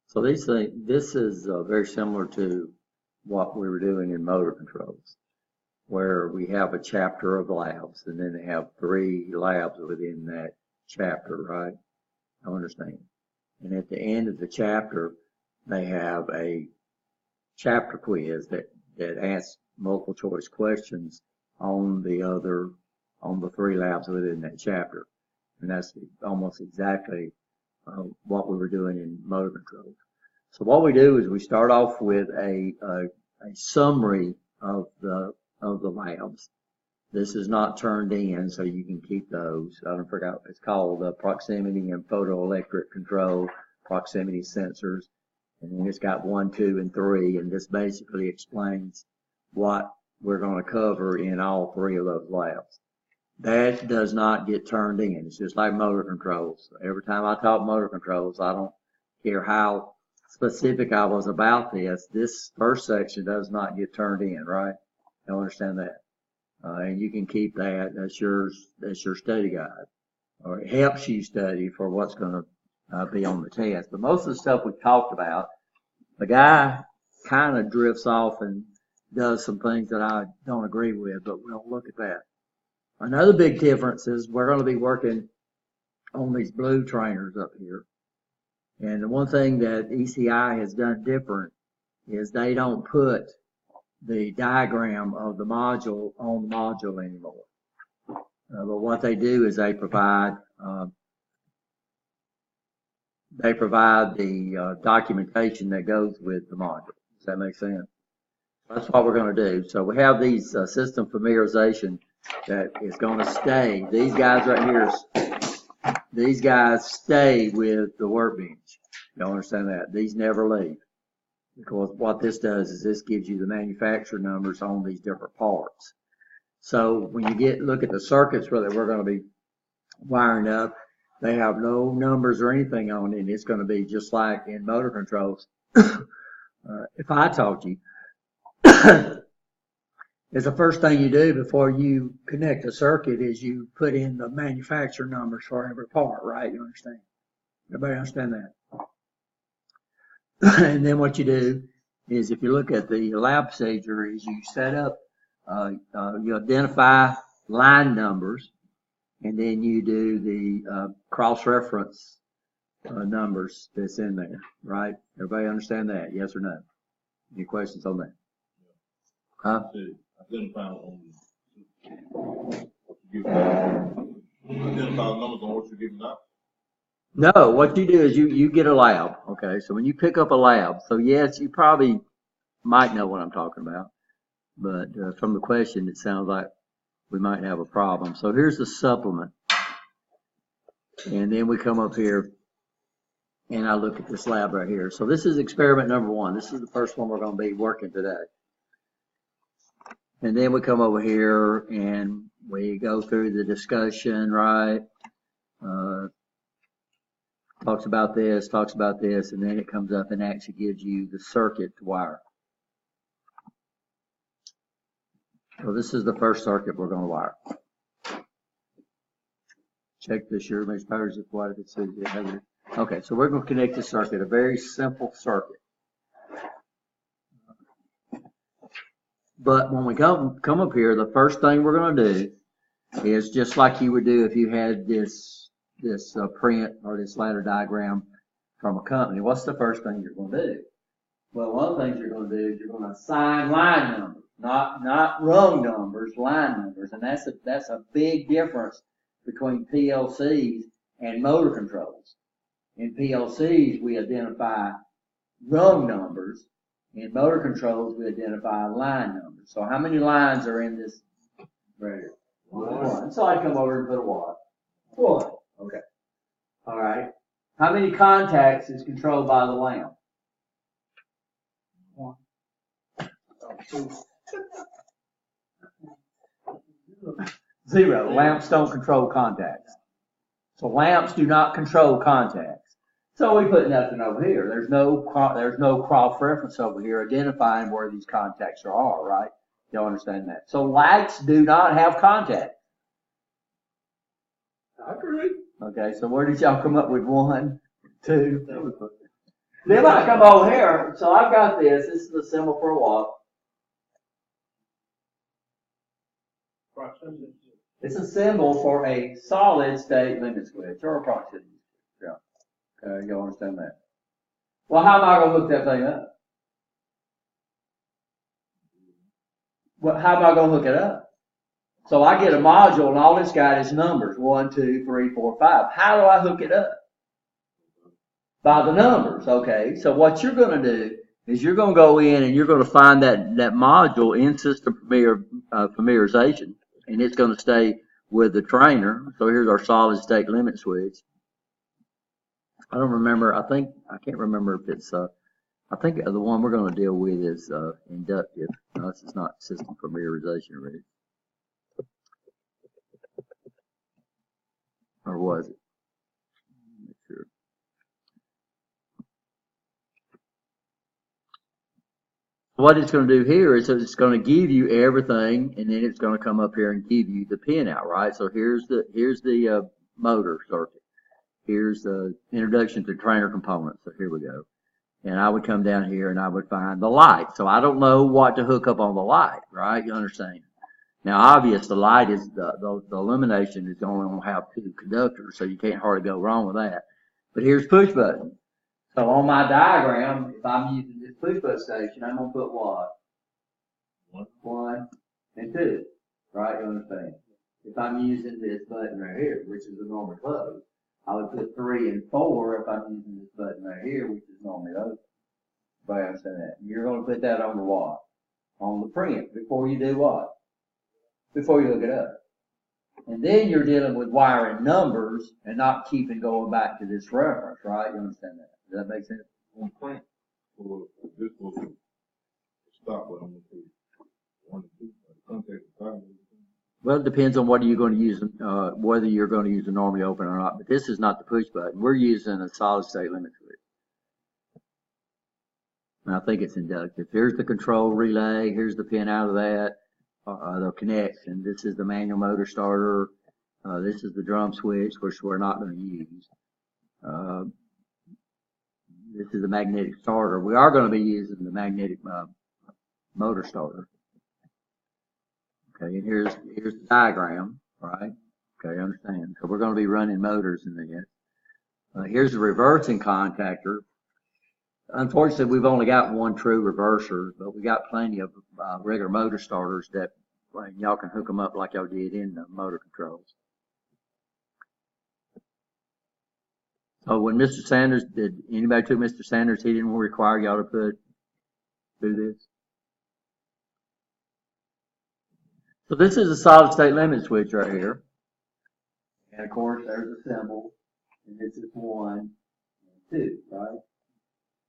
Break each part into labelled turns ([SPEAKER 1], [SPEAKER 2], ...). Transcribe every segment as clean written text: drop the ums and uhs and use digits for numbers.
[SPEAKER 1] So these things, this is very similar to what we were doing in motor controls, where we have a chapter of labs, and then they have 3 labs within that chapter, right? I understand. And at the end of the chapter, they have a chapter quiz that asks multiple choice questions on the 3 labs within that chapter. And that's almost exactly what we were doing in motor controls. So what we do is we start off with a summary of the labs. This is not turned in, so you can keep those. I don't forget. It's called proximity and photoelectric control, proximity sensors, and then it's got 1, 2, and 3, and this basically explains what we're going to cover in all 3 of those labs. That does not get turned in. It's just like motor controls. Every time I talk motor controls, I don't care how specific I was about this. This first section does not get turned in, right? You understand that? And you can keep that. That's your study guide, or it helps you study for what's going to be on the test. But most of the stuff we talked about, the guy kind of drifts off and does some things that I don't agree with, but we'll look at that. Another big difference is we're going to be working on these blue trainers up here. And the one thing that ECI has done different is they don't put the diagram of the module on the module anymore. But what they do is they provide the documentation that goes with the module. Does that make sense? That's what we're going to do. So we have these system familiarization that is going to stay. These guys right here, these guys stay with the workbench. You understand that? These never leave. Because what this does is this gives you the manufacturer numbers on these different parts. So when you look at the circuits that we're going to be wiring up, they have no numbers or anything on it. It's going to be just like in motor controls. If I taught you, is the first thing you do before you connect a circuit is you put in the manufacturer numbers for every part, right? You understand? Everybody understand that? And then what you do is, if you look at the lab procedure, is you set up, you identify line numbers, and then you do the cross-reference numbers that's in there, right? Everybody understand that? Yes or no? Any questions on that? Huh?
[SPEAKER 2] Identify numbers on what you're giving out.
[SPEAKER 1] No, what you do is you get a lab, okay? So when you pick up a lab, so yes, you probably might know what I'm talking about, but from the question, it sounds like we might have a problem. So here's the supplement, and then we come up here, and I look at this lab right here. So this is experiment number 1. This is the first one we're going to be working today. And then we come over here, and we go through the discussion, right? Talks about this, and then it comes up and actually gives you the circuit to wire. So this is the first circuit we're going to wire. Check this here, make sure it's what it says. Okay, so we're going to connect this circuit, a very simple circuit. But when we come up here, the first thing we're going to do is just like you would do if you had this print or this ladder diagram from a company. What's the first thing you're going to do? Well, one of the things you're going to do is you're going to assign line numbers, not rung numbers, line numbers, and that's a big difference between PLCs and motor controls. In PLCs, we identify rung numbers. In motor controls, we identify line numbers. So how many lines are in this right here? 1. So I come over and put a what? 1. Okay. All right. How many contacts is controlled by the lamp? 1. 0. Lamps don't control contacts. So lamps do not control contacts. So we put nothing over here. There's no cross reference over here identifying where these contacts are, right? Y'all understand that? So lights do not have contacts. I agree. Okay, so where did y'all come up with 1, 2? Then I come over here, so I've got this is the symbol for what?
[SPEAKER 2] Proximity.
[SPEAKER 1] It's a symbol for a solid state limit switch or a proximity switch. Yeah. Okay, you understand that? Well, how am I going to look that thing up? Well, how am I going to look it up? So I get a module and all it's got is numbers, 1, 2, 3, 4, 5. How do I hook it up? By the numbers, okay. So what you're going to do is you're going to go in and you're going to find that module in system familiarization, and it's going to stay with the trainer. So here's our solid state limit switch. I don't remember. I can't remember if it's. I think the one we're going to deal with is inductive. No, this is not system familiarization, really. Or was it? I'm not sure. What it's going to do here is it's going to give you everything, and then it's going to come up here and give you the pin out, right? So here's the motor circuit. Here's the introduction to trainer components. So here we go. And I would come down here and I would find the light. So I don't know what to hook up on the light, right? You understand? Now, obvious, the light is the illumination is only going to have 2 conductors, so you can't hardly go wrong with that. But here's push button. So on my diagram, if I'm using this push button station, I'm going to put what? 1 and 2, right? You understand? If I'm using this button right here, which is a normal close, I would put 3 and 4 if I'm using this button right here, which is normally open. Everybody understand that? You're going to put that on the what? On the print before you do what? Before you look it up. And then you're dealing with wiring numbers and not keeping going back to this reference, right? You understand that? Does that make sense?
[SPEAKER 2] On print, for this will stop what I'm going to do. 1 and 2, contact the time.
[SPEAKER 1] Well, it depends on what you're going to use, whether you're going to use a normally open or not. But this is not the push button. We're using a solid state limit switch. And I think it's inductive. Here's the control relay. Here's the pin out of that. The connection. This is the manual motor starter. This is the drum switch, which we're not going to use. This is the magnetic starter. We are going to be using the magnetic motor starter. Okay, and here's the diagram, right? Okay, understand. So we're going to be running motors in there. Here's the reversing contactor. Unfortunately, we've only got 1 true reverser, but we got plenty of regular motor starters that y'all can hook them up like y'all did in the motor controls. So when Mr. Sanders, did anybody took Mr. Sanders, he didn't require y'all to do this? So this is a solid state limit switch right here. And of course, there's the symbol, and this is 1 and 2, right?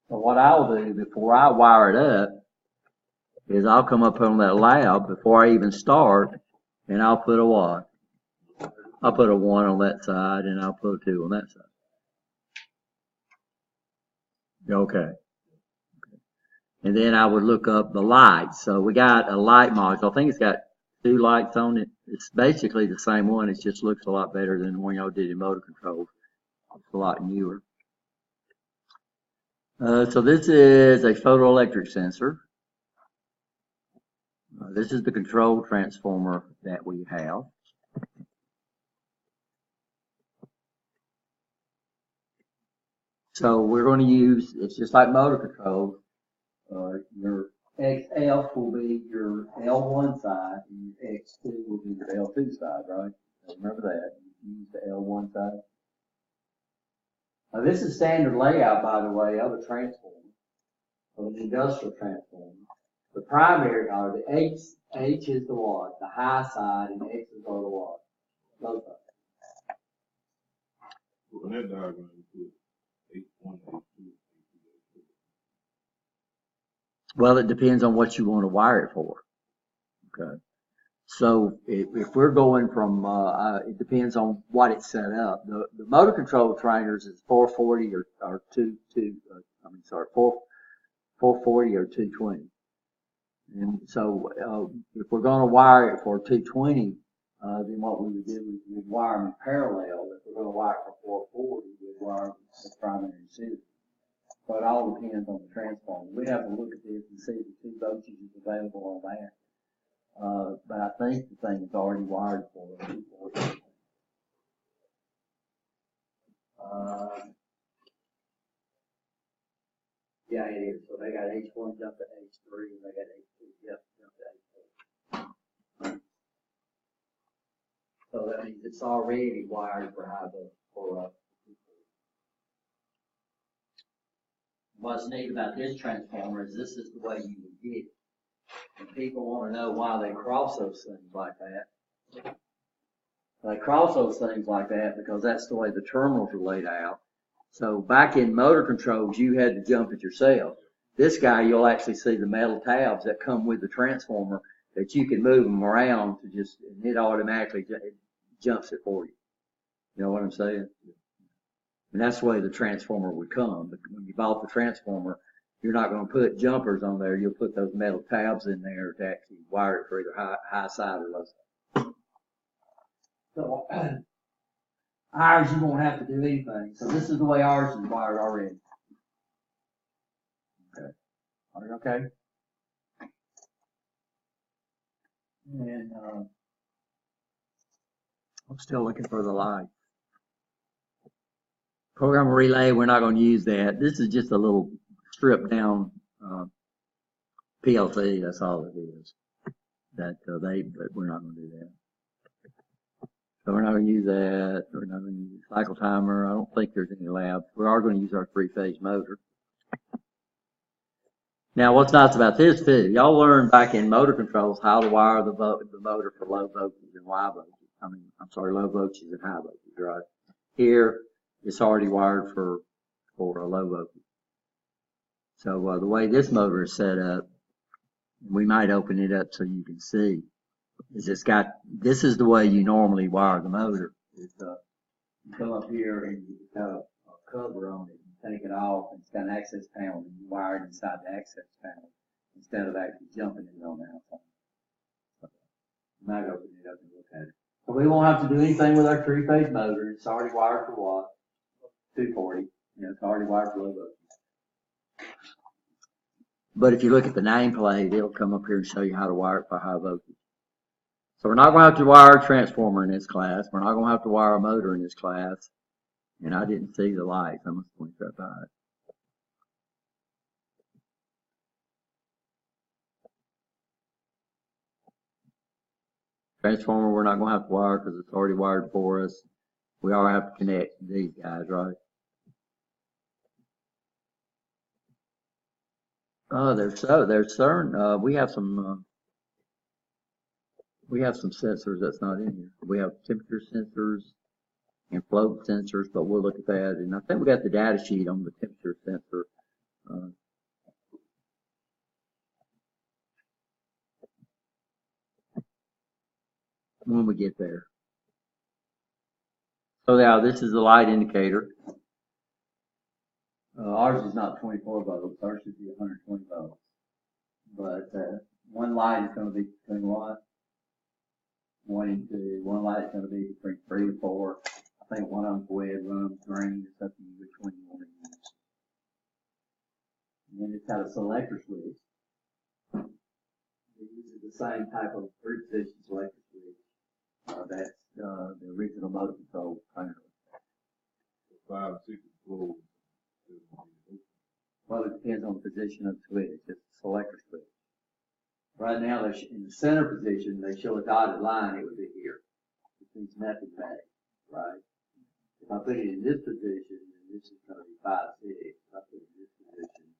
[SPEAKER 1] So what I'll do before I wire it up is I'll come up on that lab before I even start, and I'll put a what? I'll put a 1 on that side, and I'll put a 2 on that side. Okay. And then I would look up the lights. So we got a light module. I think it's got 2 lights on it. It's basically the same one. It just looks a lot better than the one y'all did in motor controls. It's a lot newer. So this is a photoelectric sensor. This is the control transformer that we have. So we're going to use, it's just like motor control. Your XF will be your L1 side, and your X2 will be your L2 side, right? So remember that. You use the L1 side. Now this is standard layout, by the way, of a transformer, of an industrial transformer. The primary, or the H is the what? The high side, and X is the what? Low side.
[SPEAKER 2] Well, that diagram is H1, H2, H2.
[SPEAKER 1] Well, it depends on what you want to wire it for. Okay. So if we're going from, it depends on what it's set up. The motor control trainers is 440 or 440 or 220. And so if we're going to wire it for 220, then what we would do is we'd wire them in parallel. If we're going to wire it for 440, we'd wire them the primary and secondary.
[SPEAKER 3] So it all depends on the transformer. We have to look at this and see if the 2 voltages is available on that. But I think the thing is already wired for it. Yeah, it is. So they got H1 jump to H3 and they got H2 jump to H4. So that means it's already wired for high voltage for What's neat about this transformer is this is the way you would get it. And people want to know why they cross those things like that. They cross those things like that because that's the way the terminals are laid out. So back in motor controls, you had to jump it yourself. This guy, you'll actually see the metal tabs that come with the transformer that you can move them around to just, and it automatically jumps it for you. You know what I'm saying? And that's the way the transformer would come. But when you bought the transformer, you're not going to put jumpers on there. You'll put those metal tabs in there to actually wire it for either high side or low side. So ours, you won't have to do anything. So this is the way ours is wired already. Okay. Are you okay? And
[SPEAKER 1] I'm still looking for the light. Program relay, we're not going to use that. This is just a little stripped down PLC. That's all it is. But we're not going to do that. So we're not going to use that. We're not going to use cycle timer. I don't think there's any labs. We are going to use our 3-phase motor. Now, what's nice about this too, y'all learned back in motor controls how to wire the motor for low voltage and high voltage. Low voltage and high voltage, right? Here, it's already wired for a low voltage. So the way this motor is set up, we might open it up so you can see. This is the way you normally wire the motor. You come up here and you got a cover on it. You take it off and it's got an access panel and you wire it inside the access panel instead of actually jumping it on the outside. So you might open it up and look at it. So we won't have to do anything with our 3-phase motor. It's already wired for what? 240. It's already wired for low voltage. But if you look at the nameplate, it'll come up here and show you how to wire it for high voltage. So we're not going to have to wire a transformer in this class. We're not going to have to wire a motor in this class. And I didn't see the lights. I must point that out. Transformer, we're not going to have to wire because it's already wired for us. We all have to connect these guys, right? There's certain, we have some sensors that's not in here. We have temperature sensors and flow sensors, but we'll look at that. And I think we got the data sheet on the temperature sensor. When we get there. So now this is the light indicator. Ours is not 24 volts. Ours should be 120 volts. But one light is going to be between what? 1 and 2. One light is going to be between 3 and 4. I think one of them's red, one of them's green. It's up to you which one you want to use. And then it's got a selector switch. It uses the same type of 3-position selector switch. That's the original motor control panel.
[SPEAKER 2] 5 or 6 volts.
[SPEAKER 3] Well, it depends on the position of the switch. It's a selector switch. Right now, they're in the center position. They show a dotted line. It would be here. It means nothing back, right? If I put it in this position, then this is going to be 5, 6. If I put it in this position,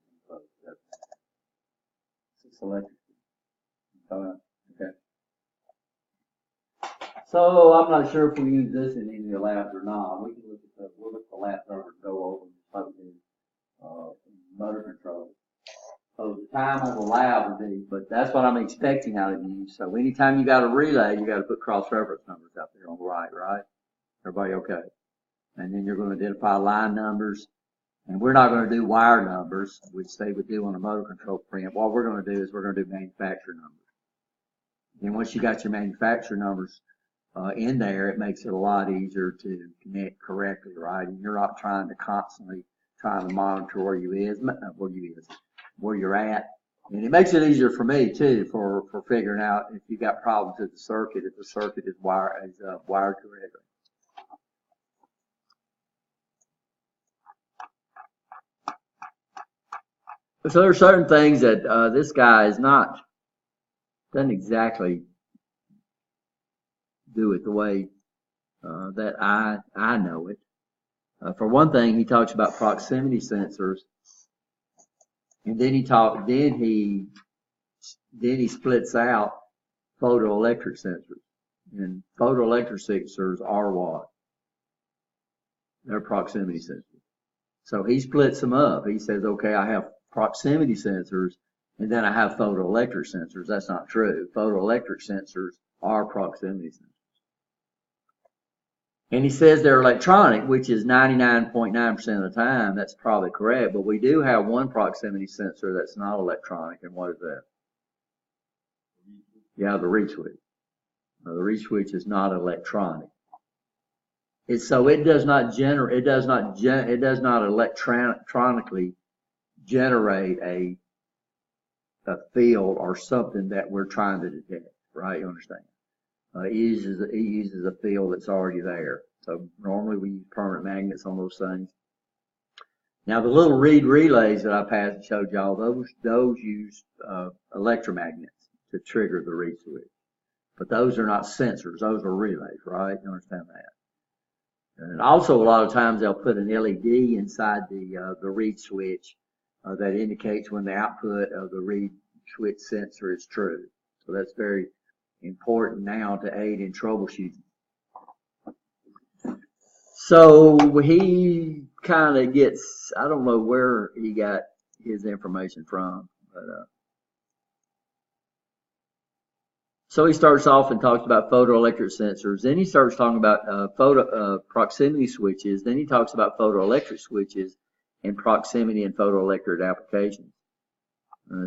[SPEAKER 3] it's a selector switch. Okay. So I'm not sure if we use this in any of the labs or not. We can look at we'll look at the lab server and go over just like we do motor control. So the time on the lab would be, but that's what I'm expecting out of you. So anytime you got a relay, you got to put cross-reference numbers out there on the right? Everybody okay? And then you're going to identify line numbers. And we're not going to do wire numbers, which they would do on a motor control print. What we're going to do is we're going to do manufacturer numbers. And once you got your manufacturer numbers in there, it makes it a lot easier to connect correctly, right? And you're not trying to constantly
[SPEAKER 1] trying to monitor where you're at. And it makes it easier for me too, for figuring out if you've got problems with the circuit, if the circuit is wired correctly. So there are certain things that this guy doesn't exactly do it the way that I know it. For one thing, he talks about proximity sensors, and then he splits out photoelectric sensors. And photoelectric sensors are what? They're proximity sensors. So he splits them up. He says, okay, I have proximity sensors, and then I have photoelectric sensors. That's not true. Photoelectric sensors are proximity sensors. And he says they're electronic, which is 99.9% of the time. That's probably correct. But we do have one proximity sensor that's not electronic. And what is that? Yeah, the reed switch. The reed switch is not electronic. So it does not electronically generate a field or something that we're trying to detect, right? You understand? It uses a field that's already there. So normally we use permanent magnets on those things. Now the little reed relays that I passed and showed y'all, those use electromagnets to trigger the reed switch. But those are not sensors, those are relays, right? You understand that? And also a lot of times they'll put an LED inside the reed switch that indicates when the output of the reed switch sensor is true. So that's very important now to aid in troubleshooting. So he kind of gets, I don't know where he got his information from, but so he starts off and talks about photoelectric sensors. Then he starts talking about proximity switches. Then he talks about photoelectric switches and proximity and photoelectric applications.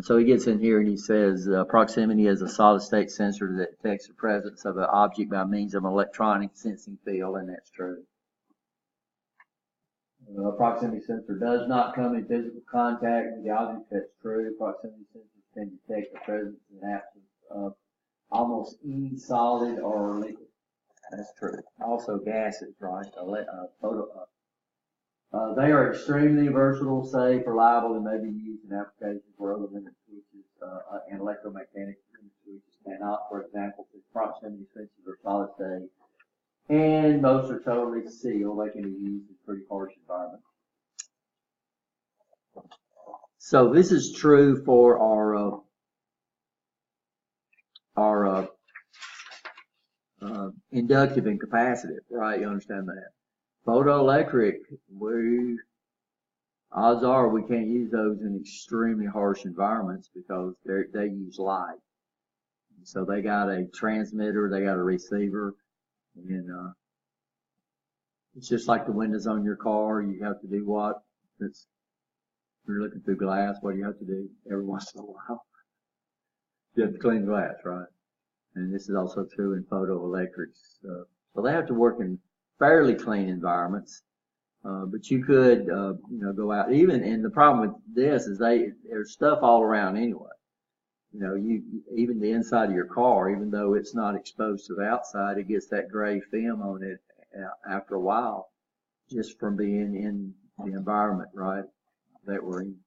[SPEAKER 1] So he gets in here and he says proximity is a solid state sensor that detects the presence of an object by means of an electronic sensing field, and that's true. A proximity sensor does not come in physical contact with the object, that's true. Proximity sensors can detect the presence and absence of almost any solid or liquid. That's true. Also gases, right? They are extremely versatile, safe, reliable, and may be used in applications where other limit switches and electromagnetic limit switches cannot. For example, the proximity sensors are solid state, and most are totally sealed. They can be used in pretty harsh environments. So this is true for our inductive and capacitive, right? You understand that? Photoelectric, odds are we can't use those in extremely harsh environments because they use light. So they got a transmitter, they got a receiver, and it's just like the windows on your car. You have to do what? You're looking through glass. What do you have to do every once in a while? You have to clean glass, right? And this is also true in photoelectrics. So they have to work in fairly clean environments, but you could, go out. And the problem with this is there's stuff all around anyway. Even the inside of your car, even though it's not exposed to the outside, it gets that gray film on it after a while, just from being in the environment, right, that we're in.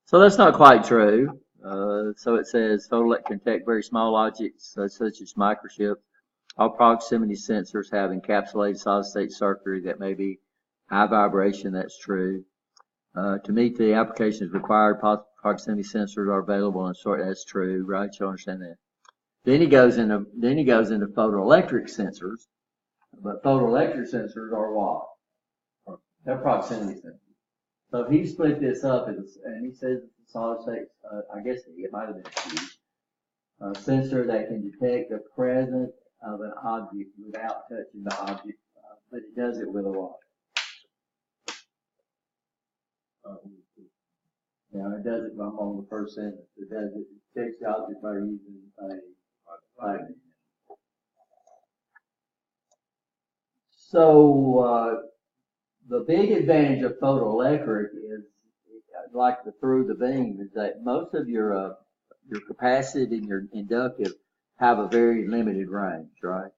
[SPEAKER 1] So that's not quite true. So it says photoelectric can detect very small objects such as microchips. All proximity sensors have encapsulated solid-state circuitry that may be high vibration. That's true. To meet the applications required, proximity sensors are available and sort. That's true, right? You understand that. Then he goes into photoelectric sensors, but photoelectric sensors are what? They're proximity sensors. So he split this up, and he says it's a solid-state. I guess it might have been a huge sensor that can detect the presence of an object without touching the object, but it does it with a what? It does it. I'm on the first sentence. It detects the object by using a magnet. So
[SPEAKER 3] the big advantage of photoelectric is, like the through the beam, is that most of your capacitive and your inductive have a very limited range, right?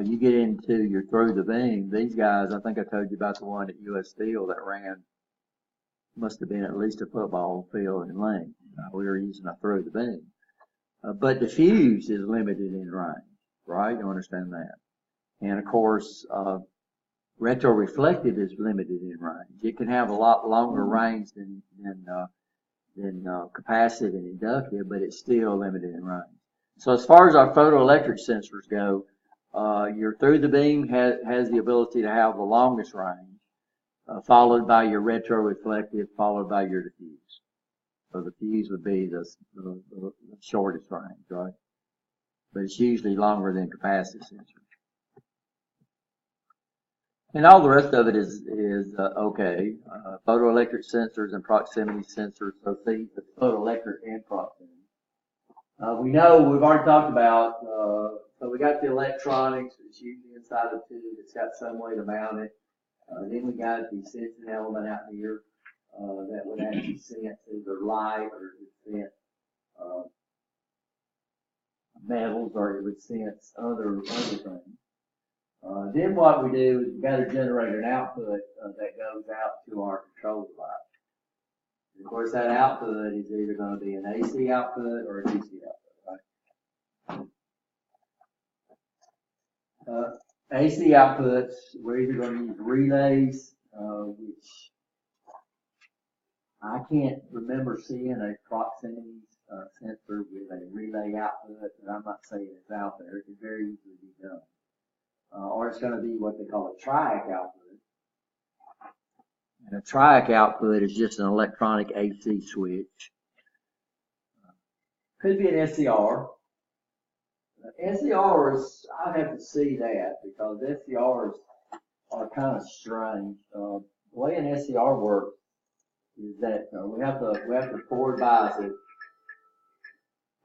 [SPEAKER 3] You get into your through the beam, these guys, I think I told you about the one at US Steel that ran, must have been at least a football field in length. We were using a through the beam. But the fuse is limited in range, right? You understand that? And of course, retroreflective is limited in range. It can have a lot longer range than capacitive and inductive, but it's still limited in range. So as far as our photoelectric sensors go, your through the beam has the ability to have the longest range, followed by your retroreflective, followed by your diffuse. So the fuse would be the shortest range, right? But it's usually longer than capacitive sensors. And all the rest of it is okay. Photoelectric sensors and proximity sensors, so see the photoelectric and proximity. We know, we've already talked about, so we got the electronics, it's usually inside the tube, it's got some way to mount it. Then we got the sensing element out here, that would actually sense either light or it would sense, metals, or it would sense other things. Then what we do is we got to generate an output that goes out to our control device. And of course, that output is either going to be an AC output or a DC output, right? AC outputs, we're either going to use relays, which I can't remember seeing a proximity sensor with a relay output, and I'm not saying it's out there. It can very easily be done. Or it's going to be what they call a triac output. And a triac output is just an electronic AC switch. Could be an SCR. SCRs, I have to see that because SCRs are kind of strange. The way an SCR works is that we have to forward bias it.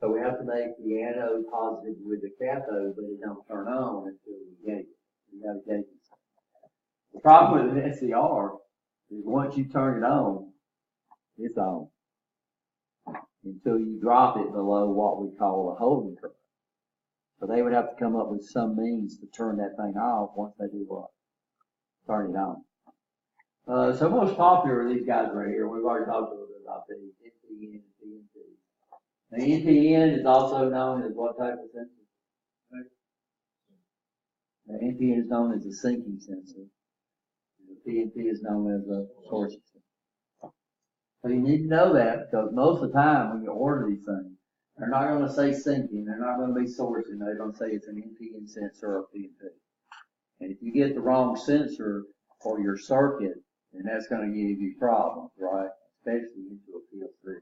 [SPEAKER 3] So we have to make the anode positive with the cathode, but it don't turn on until we gauge it. You got to gauge it. The problem with an SCR is once you turn it on, it's on until you drop it below what we call a holding current. So they would have to come up with some means to turn that thing off once they do what? Turn it on. So most popular are these guys right here. We've already talked a little bit about these, NPN and PNP. The NPN is also known as what type of sensor? The NPN is known as a sinking sensor. The PNP is known as a sourcing sensor. So you need to know that because most of the time when you order these things, they're not going to say sinking, they're not going to be sourcing, they're going to say it's an NPN sensor or PNP. And if you get the wrong sensor for your circuit, then that's going to give you problems, right? Especially into a PLC.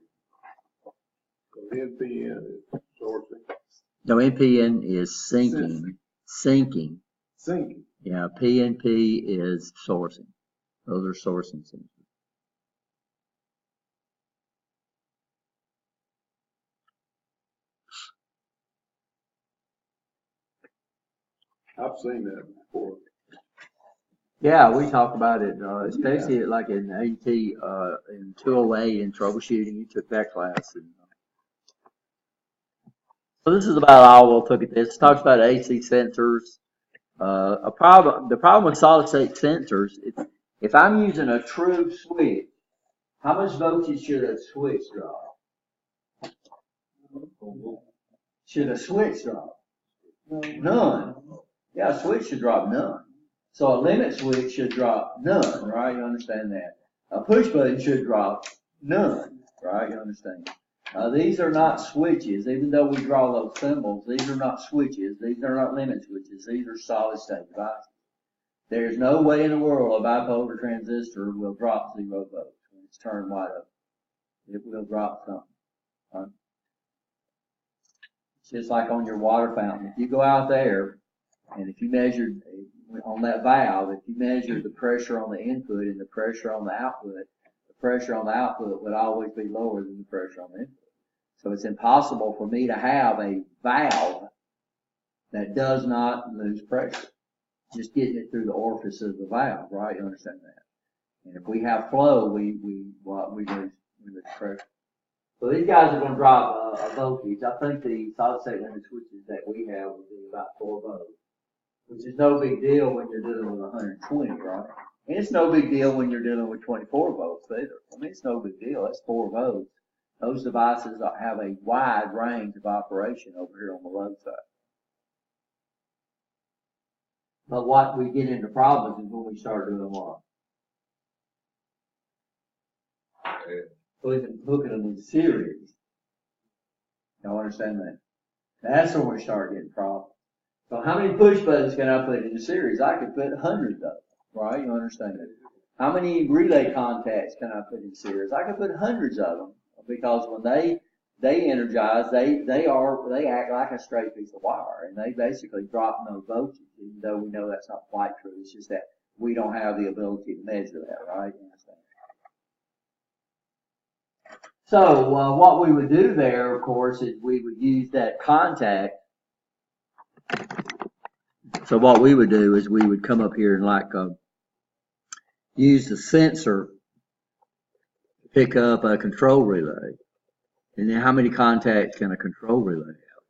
[SPEAKER 2] So NPN is sourcing.
[SPEAKER 1] No, NPN is sinking. Sinking.
[SPEAKER 2] Sinking.
[SPEAKER 1] Yeah, PNP is sourcing. Those are sourcing sensors.
[SPEAKER 2] I've seen that before.
[SPEAKER 1] Yeah, we talked about it, especially like in AT, in 208 in troubleshooting. You took that class. And, so this is about all we'll look at this. It talks about AC sensors. The problem with solid state sensors, if I'm using a true switch, how much voltage should a switch drop? Should a switch drop? None. Yeah, a switch should drop none. So a limit switch should drop none, right? You understand that. A push button should drop none, right? You understand. These are not switches, even though we draw those symbols. These are not switches. These are not limit switches. These are solid state devices. There's no way in the world a bipolar transistor will drop 0 volts when it's turned wide open. It will drop something. Right? It's just like on your water fountain. If you go out there and if you measure on that valve, if you measure the pressure on the input and the pressure on the output, the pressure on the output would always be lower than the pressure on the input. So it's impossible for me to have a valve that does not lose pressure.
[SPEAKER 3] just getting it through the orifice of the valve, right? You understand that? And if we have flow, we lose pressure. So these guys are going to drop a voltage. I think the solid state limit switches that we have will be about 4 volts, which is no big deal when you're dealing with 120, right? And it's no big deal when you're dealing with 24 volts either. I mean, it's no big deal. That's 4 volts. Those devices have a wide range of operation over here on the low side. But what we get into problems is when we start doing what? Hooking them in series. Y'all understand that? That's when we start getting problems. So how many push buttons can I put in a series? I could put hundreds of them, right? You understand that? How many relay contacts can I put in series? I can put hundreds of them, because when they energize, they act like a straight piece of wire, and they basically drop no voltage, even though we know that's not quite true. It's just that we don't have the ability to measure that, right? You understand? So what we would do there, of course, is we would use that contact. So what we would do is we would come up here and use the sensor to pick up a control relay. And then how many contacts can a control relay have?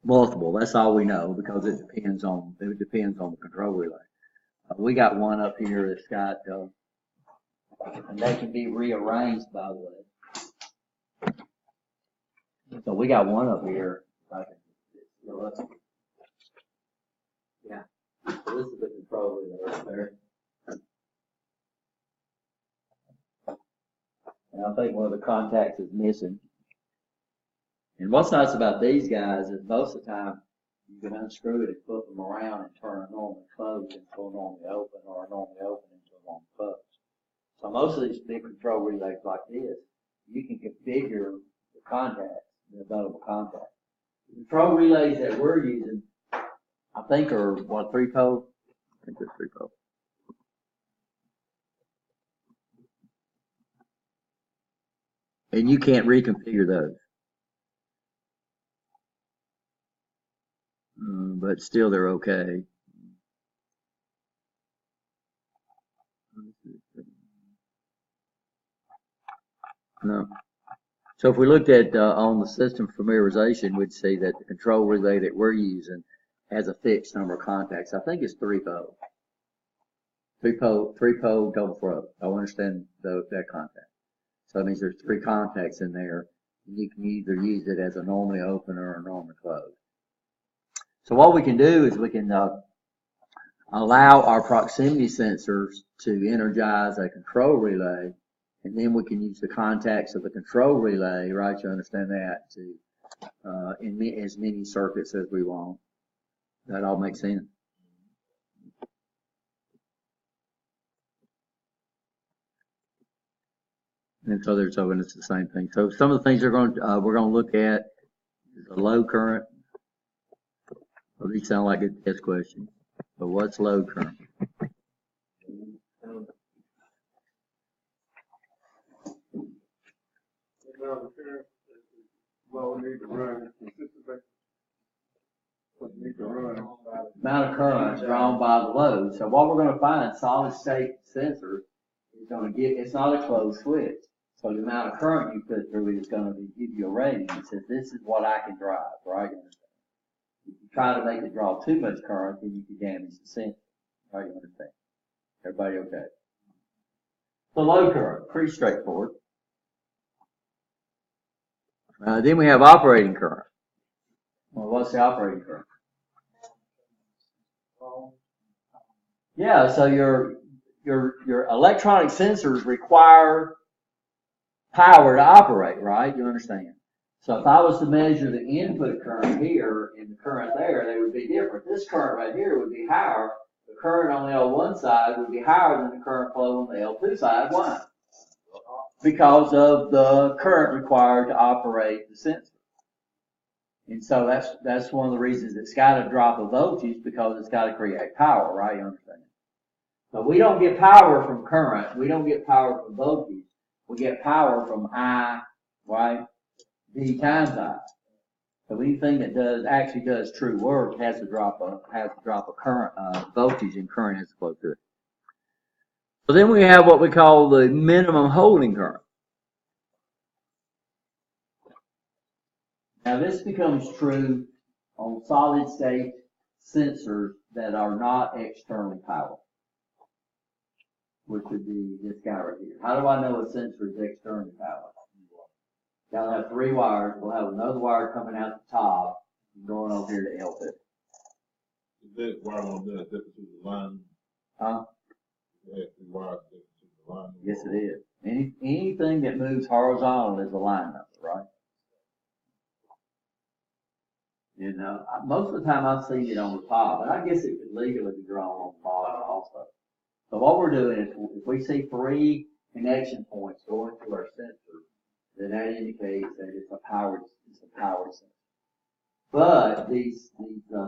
[SPEAKER 3] Multiple. That's all we know, because it depends on the control relay. We got one up here that's got, and they can be rearranged, by the way. So we got one up here. Yeah. So this is the control relay right there. And I think one of the contacts is missing. And what's nice about these guys is most of the time you can unscrew it and flip them around and turn a normally closed into a normally open, or a normally open into a normally closed. So most of these big control relays like this, you can configure the contacts, the available contacts. The control relays that we're using, I think are, 3-pole? I think they're 3-pole. And you can't reconfigure those. But still they're okay. No. So if we looked at on the system familiarization, we'd see that the control relay that we're using has a fixed number of contacts. I think it's 3-pole. 3-pole double throw. I understand that contact. So that means there's 3 contacts in there, and you can either use it as a normally open or a normally closed. So what we can do is we can allow our proximity sensors to energize a control relay, and then we can use the contacts of the control relay, right? You understand that, to in as many circuits as we want. That all makes sense. And so and it's the same thing. So some of the things we're going to look at is a low current. Well, these sound like a test question. But what's load current? Amount of current drawn by the load. So what we're going to find, solid state sensor is going to get, it's not a closed switch. So the amount of current you put through it is going to give you a rating. It says this is what I can drive, right? If you try to make it draw too much current, then you can damage the sensor, right? You understand? Everybody okay? So load current, pretty straightforward. Then we have operating current. Well, what's the operating current? Yeah, so your electronic sensors require power to operate, right? You understand? So if I was to measure the input current here and the current there, they would be different. This current right here would be higher. The current on the L1 side would be higher than the current flow on the L2 side. Why? Because of the current required to operate the sensor. And so that's one of the reasons it's got to drop a voltage, because it's got to create power, right? You understand? So we don't get power from current. We don't get power from voltage. We get power from I, right? V times I. So anything that actually does true work has to drop a current, voltage and current has to flow through it. So then we have what we call the minimum holding current. Now this becomes true on solid state sensors that are not externally powered, which would be this guy right here. How do I know a sensor is externally powered? I'll have 3 wires. We'll have another wire coming out the top and going over here to L2.
[SPEAKER 2] Is that wire on that to the line?
[SPEAKER 3] Huh?
[SPEAKER 2] Is that the wire to the line?
[SPEAKER 3] Yes, it is. Anything that moves horizontal is a line number, right? You know, most of the time I've seen it on the top, but I guess it could legally be drawn on the bottom also. So what we're doing is if we see 3 connection points going to our sensor, then that indicates that it's a powered sensor. But these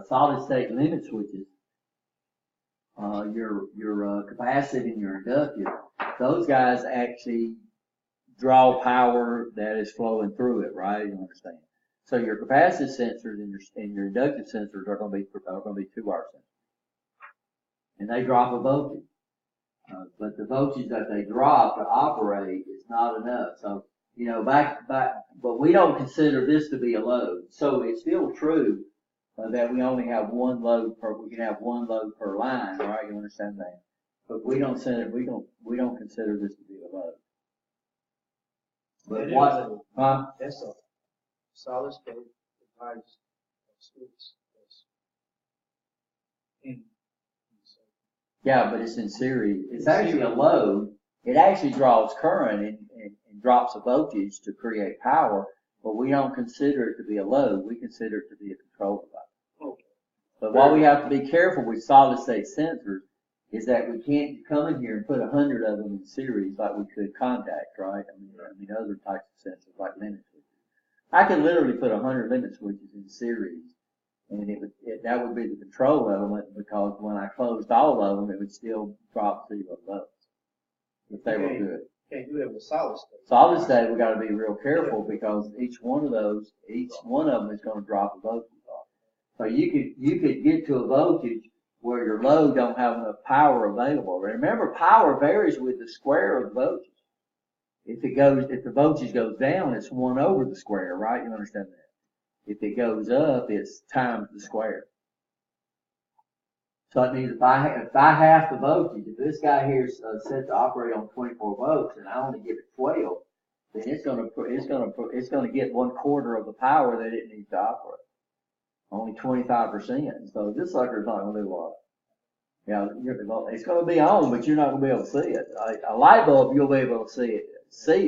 [SPEAKER 3] solid state limit switches, your capacitive and your inductive, those guys actually draw power that is flowing through it, right? You understand? So your capacitive sensors and your inductive sensors are going to be 2-wire sensors, and they drop a voltage. But the voltage that they drop to operate is not enough. So, you know, but we don't consider this to be a load. So it's still true that we only have we can have one load per line, right? You understand that? But we don't consider this to be a load. But what? Huh?
[SPEAKER 4] That's a solid state device switch.
[SPEAKER 3] Yeah, but it's in series. It's actually a load. It actually draws current and drops a voltage to create power, but we don't consider it to be a load. We consider it to be a control device.
[SPEAKER 4] Okay.
[SPEAKER 3] But what we have to be careful with solid state sensors is that we can't come in here and put 100 of them in series like we could contact, right? I mean other types of sensors like limit switches. I could literally put 100 limit switches in series, and that would be the control element, because when I closed all of them, it would still drop 0 volts if they were good.
[SPEAKER 4] Can't do that with solid state.
[SPEAKER 3] Solid state, we got to be real careful, because each one of them is going to drop a voltage off. So you could get to a voltage where your load don't have enough power available. Remember, power varies with the square of the voltage. If the voltage goes down, it's 1 over the square, right? You understand that? If it goes up, it's times the square. So it means if I half the voltage, if this guy here is set to operate on 24 volts and I only give it 12, then it's gonna get 1/4 of the power that it needs to operate. Only 25%. So this sucker's not gonna do a lot. Yeah, it's gonna be on, but you're not gonna be able to see it. A light bulb, you'll be able to see it.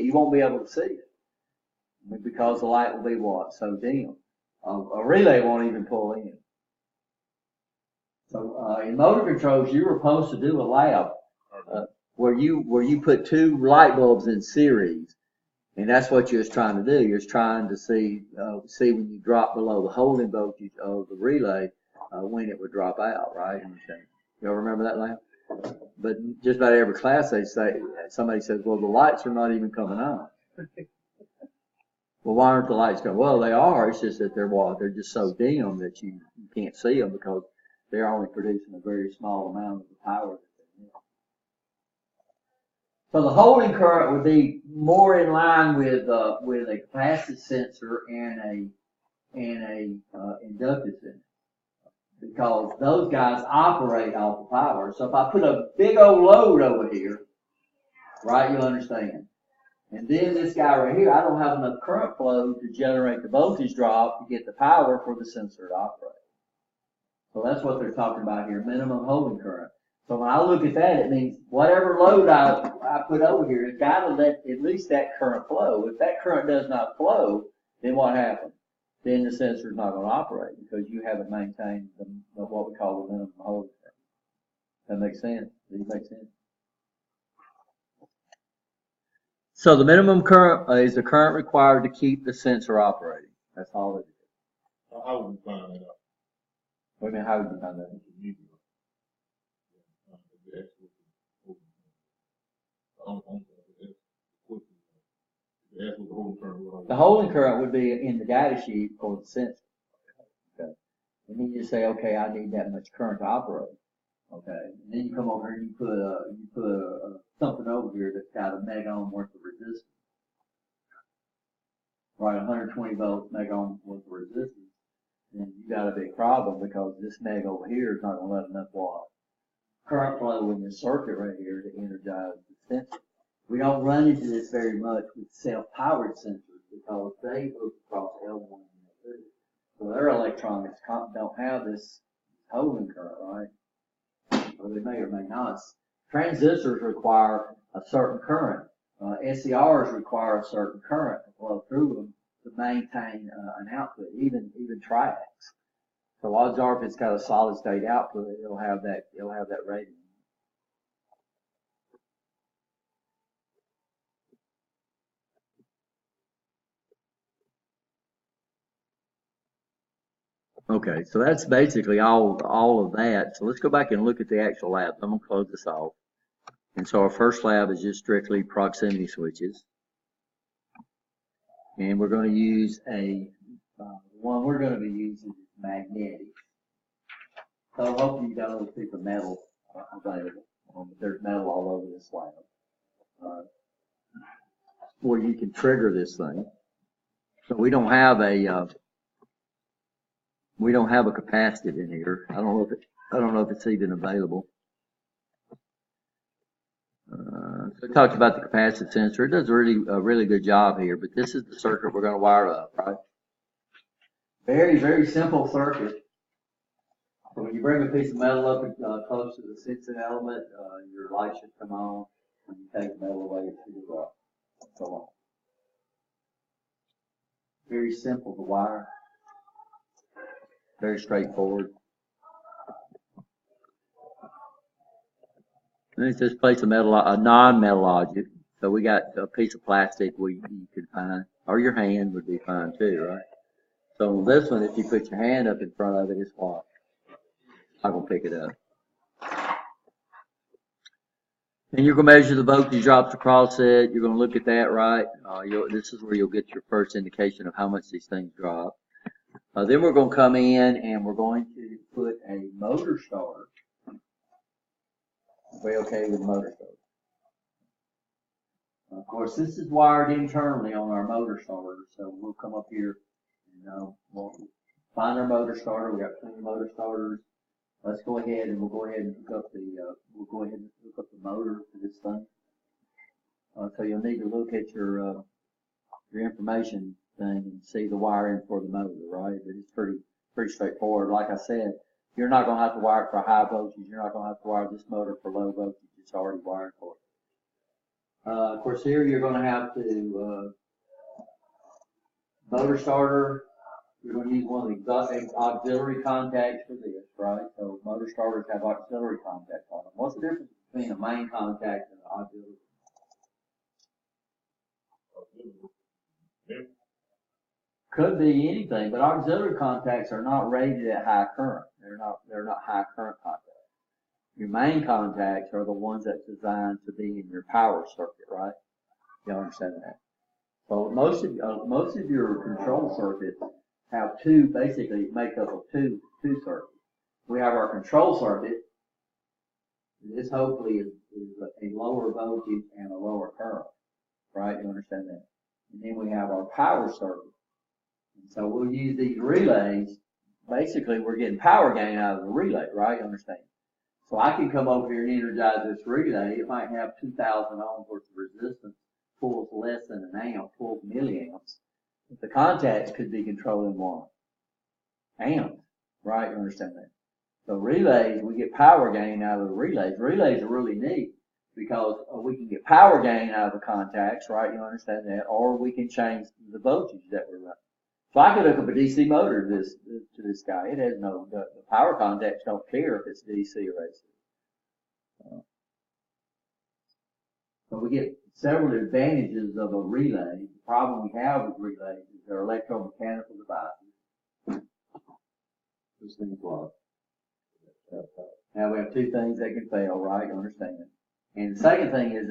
[SPEAKER 3] You won't be able to see it because the light will be what? So dim. A relay won't even pull in. So in motor controls, you were supposed to do a lab where you put 2 light bulbs in series, and that's what you was trying to do. You're trying to see when you drop below the holding voltage of the relay when it would drop out, right? Y'all remember that lab? But just about every class somebody says, well, the lights are not even coming on. Well, why aren't the lights coming? Well, they are. It's just that they're just so dim that you can't see them, because they're only producing a very small amount of the power that they need. So the holding current would be more in line with a capacitive sensor and a inductive sensor, because those guys operate off of power. So if I put a big old load over here, right, you'll understand. And then this guy right here, I don't have enough current flow to generate the voltage drop to get the power for the sensor to operate. So that's what they're talking about here, minimum holding current. So when I look at that, it means whatever load I put over here, it's got to let at least that current flow. If that current does not flow, then what happens? Then the sensor is not going to operate, because you haven't maintained what we call the minimum holding current. That makes sense? Does it make sense? So the minimum current is the current required to keep the sensor operating. That's all it is.
[SPEAKER 2] How would we find that out?
[SPEAKER 3] What do you mean, how would you find that? The holding current would be in the data sheet for the sensor. And then you say, okay, I need that much current to operate. Okay, and then you come over here and you put something over here that's got a mega ohm worth of resistance. Right, 120 volts mega ohm worth of resistance. Then you got a big problem because this meg over here is not going to let enough current flow in this circuit right here to energize the sensor. We don't run into this very much with self-powered sensors because they hook across L1 and L2. So their electronics don't have this holding current, right? Or they may or may not. Transistors require a certain current. SCRs require a certain current to flow through them to maintain an output, even triacs. So odds are, if it's got a solid state output, it'll have that rating.
[SPEAKER 1] Okay, so that's basically all of that. So let's go back and look at the actual lab. I'm gonna close this off. And so our first lab is just strictly proximity switches. And we're going to use the one we're going to be using is magnetic. So hopefully you got a little piece of metal available. There's metal all over this lab. Where you can trigger this thing. So we don't have a capacitive in here. I don't know if it's even available. So it talks about the capacitive sensor. It does a really good job here, but this is the circuit we're going to wire up, right? Very, very simple circuit. So when you bring a piece of metal up close to the sensing element, your light should come on. When you take the metal away, it should go on. Very simple to wire. Very straightforward. And it's just place a non-metal object. So we got a piece of plastic you could find, or your hand would be fine too, right? So on this one, if you put your hand up in front of it, it's what? I'm gonna pick it up. And you're gonna measure the voltage drops across it. You're gonna look at that, right? This is where you'll get your first indication of how much these things drop. Then we're gonna come in and we're going to put a motor starter. Are we okay with motor starter? Of course, this is wired internally on our motor starter, so we'll come up here and we'll find our motor starter. We got plenty of motor starters. Let's go ahead and hook up the motor to this thing. So you'll need to look at your information thing and see the wiring for the motor, right? But it's pretty straightforward. Like I said, you're not going to have to wire it for high voltage. You're not going to have to wire this motor for low voltage. It's already wired for it. Of course, here you're going to have to motor starter. You're going to use one of the auxiliary contacts for this, right? So motor starters have auxiliary contacts on them. What's the difference between a main contact and an auxiliary? Could be anything, but auxiliary contacts are not rated at high current. They're not high current contacts. Your main contacts are the ones that's designed to be in your power circuit, right? You understand that? So most of your control circuits have basically make up of two circuits. We have our control circuit. This hopefully is a lower voltage and a lower current, right? You understand that? And then we have our power circuit. And so we'll use these relays. Basically, we're getting power gain out of the relay, right? You understand? So I can come over here and energize this relay. It might have 2,000 ohms worth of resistance, pulls less than an amp, pulls milliamps. But the contacts could be controlling 1 amp, right? You understand that? So relays, we get power gain out of the relays. Relays are really neat because we can get power gain out of the contacts, right? You understand that? Or we can change the voltage that we're running. So I could hook up a DC motor to this guy. It has the power contacts don't care if it's DC or AC. So we get several advantages of a relay. The problem we have with relays is they're electromechanical devices. This thing's lost. Now we have two things that can fail, right? You understand? And the second thing is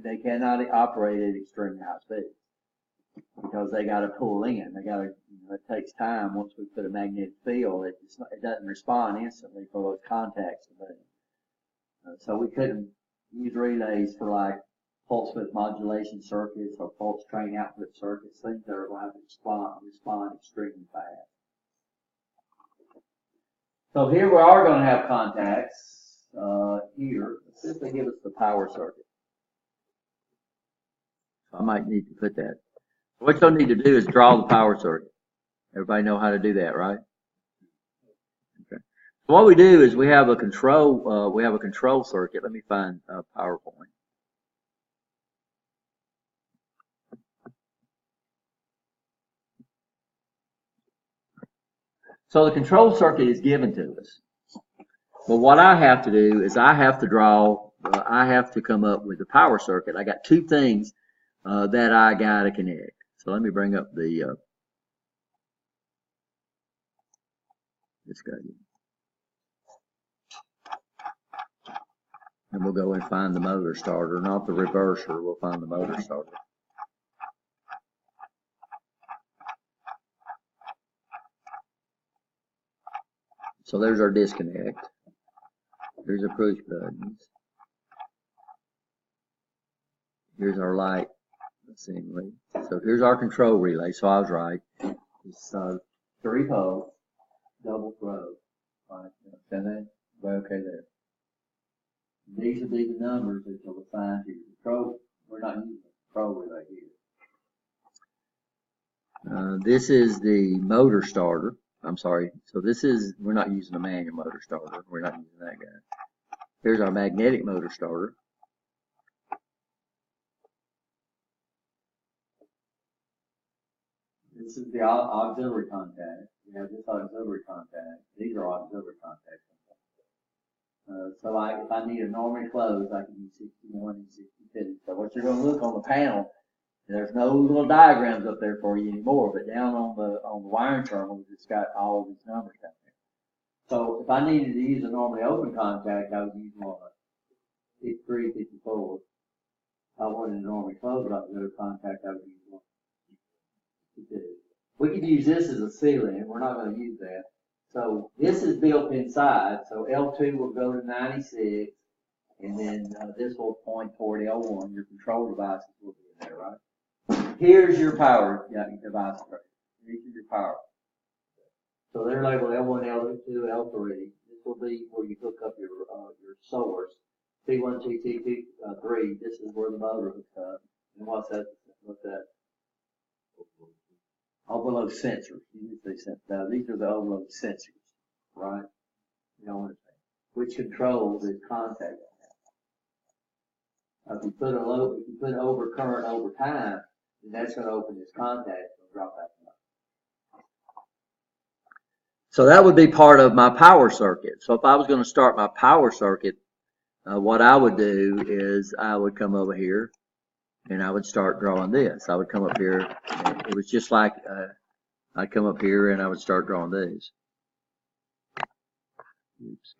[SPEAKER 1] they cannot operate at extremely high speed.
[SPEAKER 3] because they gotta pull in, they gotta, it takes time, once we put a magnetic field, it doesn't respond instantly for those contacts to move. So we couldn't use relays for like pulse width modulation circuits or pulse train output circuits, things that are going to respond extremely fast. So here we are going to have contacts here. Let's see if they give us the power circuit. So I might need to put that. What you'll need to do is draw the power circuit. Everybody know how to do that, right? Okay. So what we do is we have a control circuit. Let me find PowerPoint. So the control circuit is given to us. But what I have to do is I have to come up with the power circuit. I got two things that I got to connect. So let me bring up the this guy here. And we'll go and find the motor starter, not the reverser. We'll find the motor starter. So there's our disconnect. There's our push buttons. Here's our light assembly. So here's our control relay. So I was right. It's 3 pole, double throw. Right. Understand that? Well, okay there. These will be the numbers that you'll assign to your control. We're not using the control relay here. This is the motor starter. I'm sorry. So we're not using a manual motor starter. We're not using that guy. Here's our magnetic motor starter. This is the auxiliary contact. We have this auxiliary contact. These are auxiliary contacts. So if I need a normally closed, I can use 61 and 62. So what you're going to look on the panel, there's no little diagrams up there for you anymore, but down on the wiring terminals, it's got all of these numbers down there. So if I needed to use a normally open contact, I would use one 53, 54. If I wanted a normally closed auxiliary contact, I would use one 52. We could use this as a ceiling, and we're not going to use that. So this is built inside. So L2 will go to 96, and then this will point toward L1. Your control devices will be in there, right? Here's your power device. These are your power. So they're labeled L1, L2, L3. This will be where you hook up your source. T1, T2, 3. This is where the motor hooks up. And what's that? Overload sensors. These are the overload sensors, right? You don't understand. Which controls the contact. If you put over current over time, then that's going to open this contact and drop that. So that would be part of my power circuit. So if I was going to start my power circuit, what I would do is I would come over here and I would start drawing this. I would come up here. It was just like I'd come up here and I would start drawing these. Oops.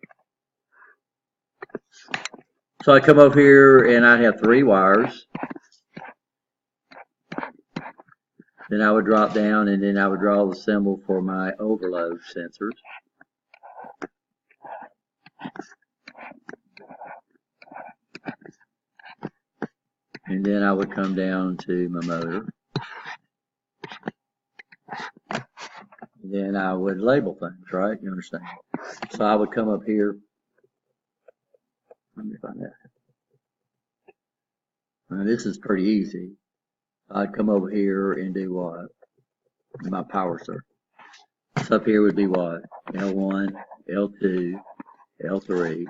[SPEAKER 3] So I come up here and I'd have 3 wires. Then I would drop down and then I would draw the symbol for my overload sensors. And then I would come down to my motor. And then I would label things, right? You understand? So I would come up here. Let me find that. Now this is pretty easy. I'd come over here and do what? My power circuit. So up here would be what? L1, L2, L3.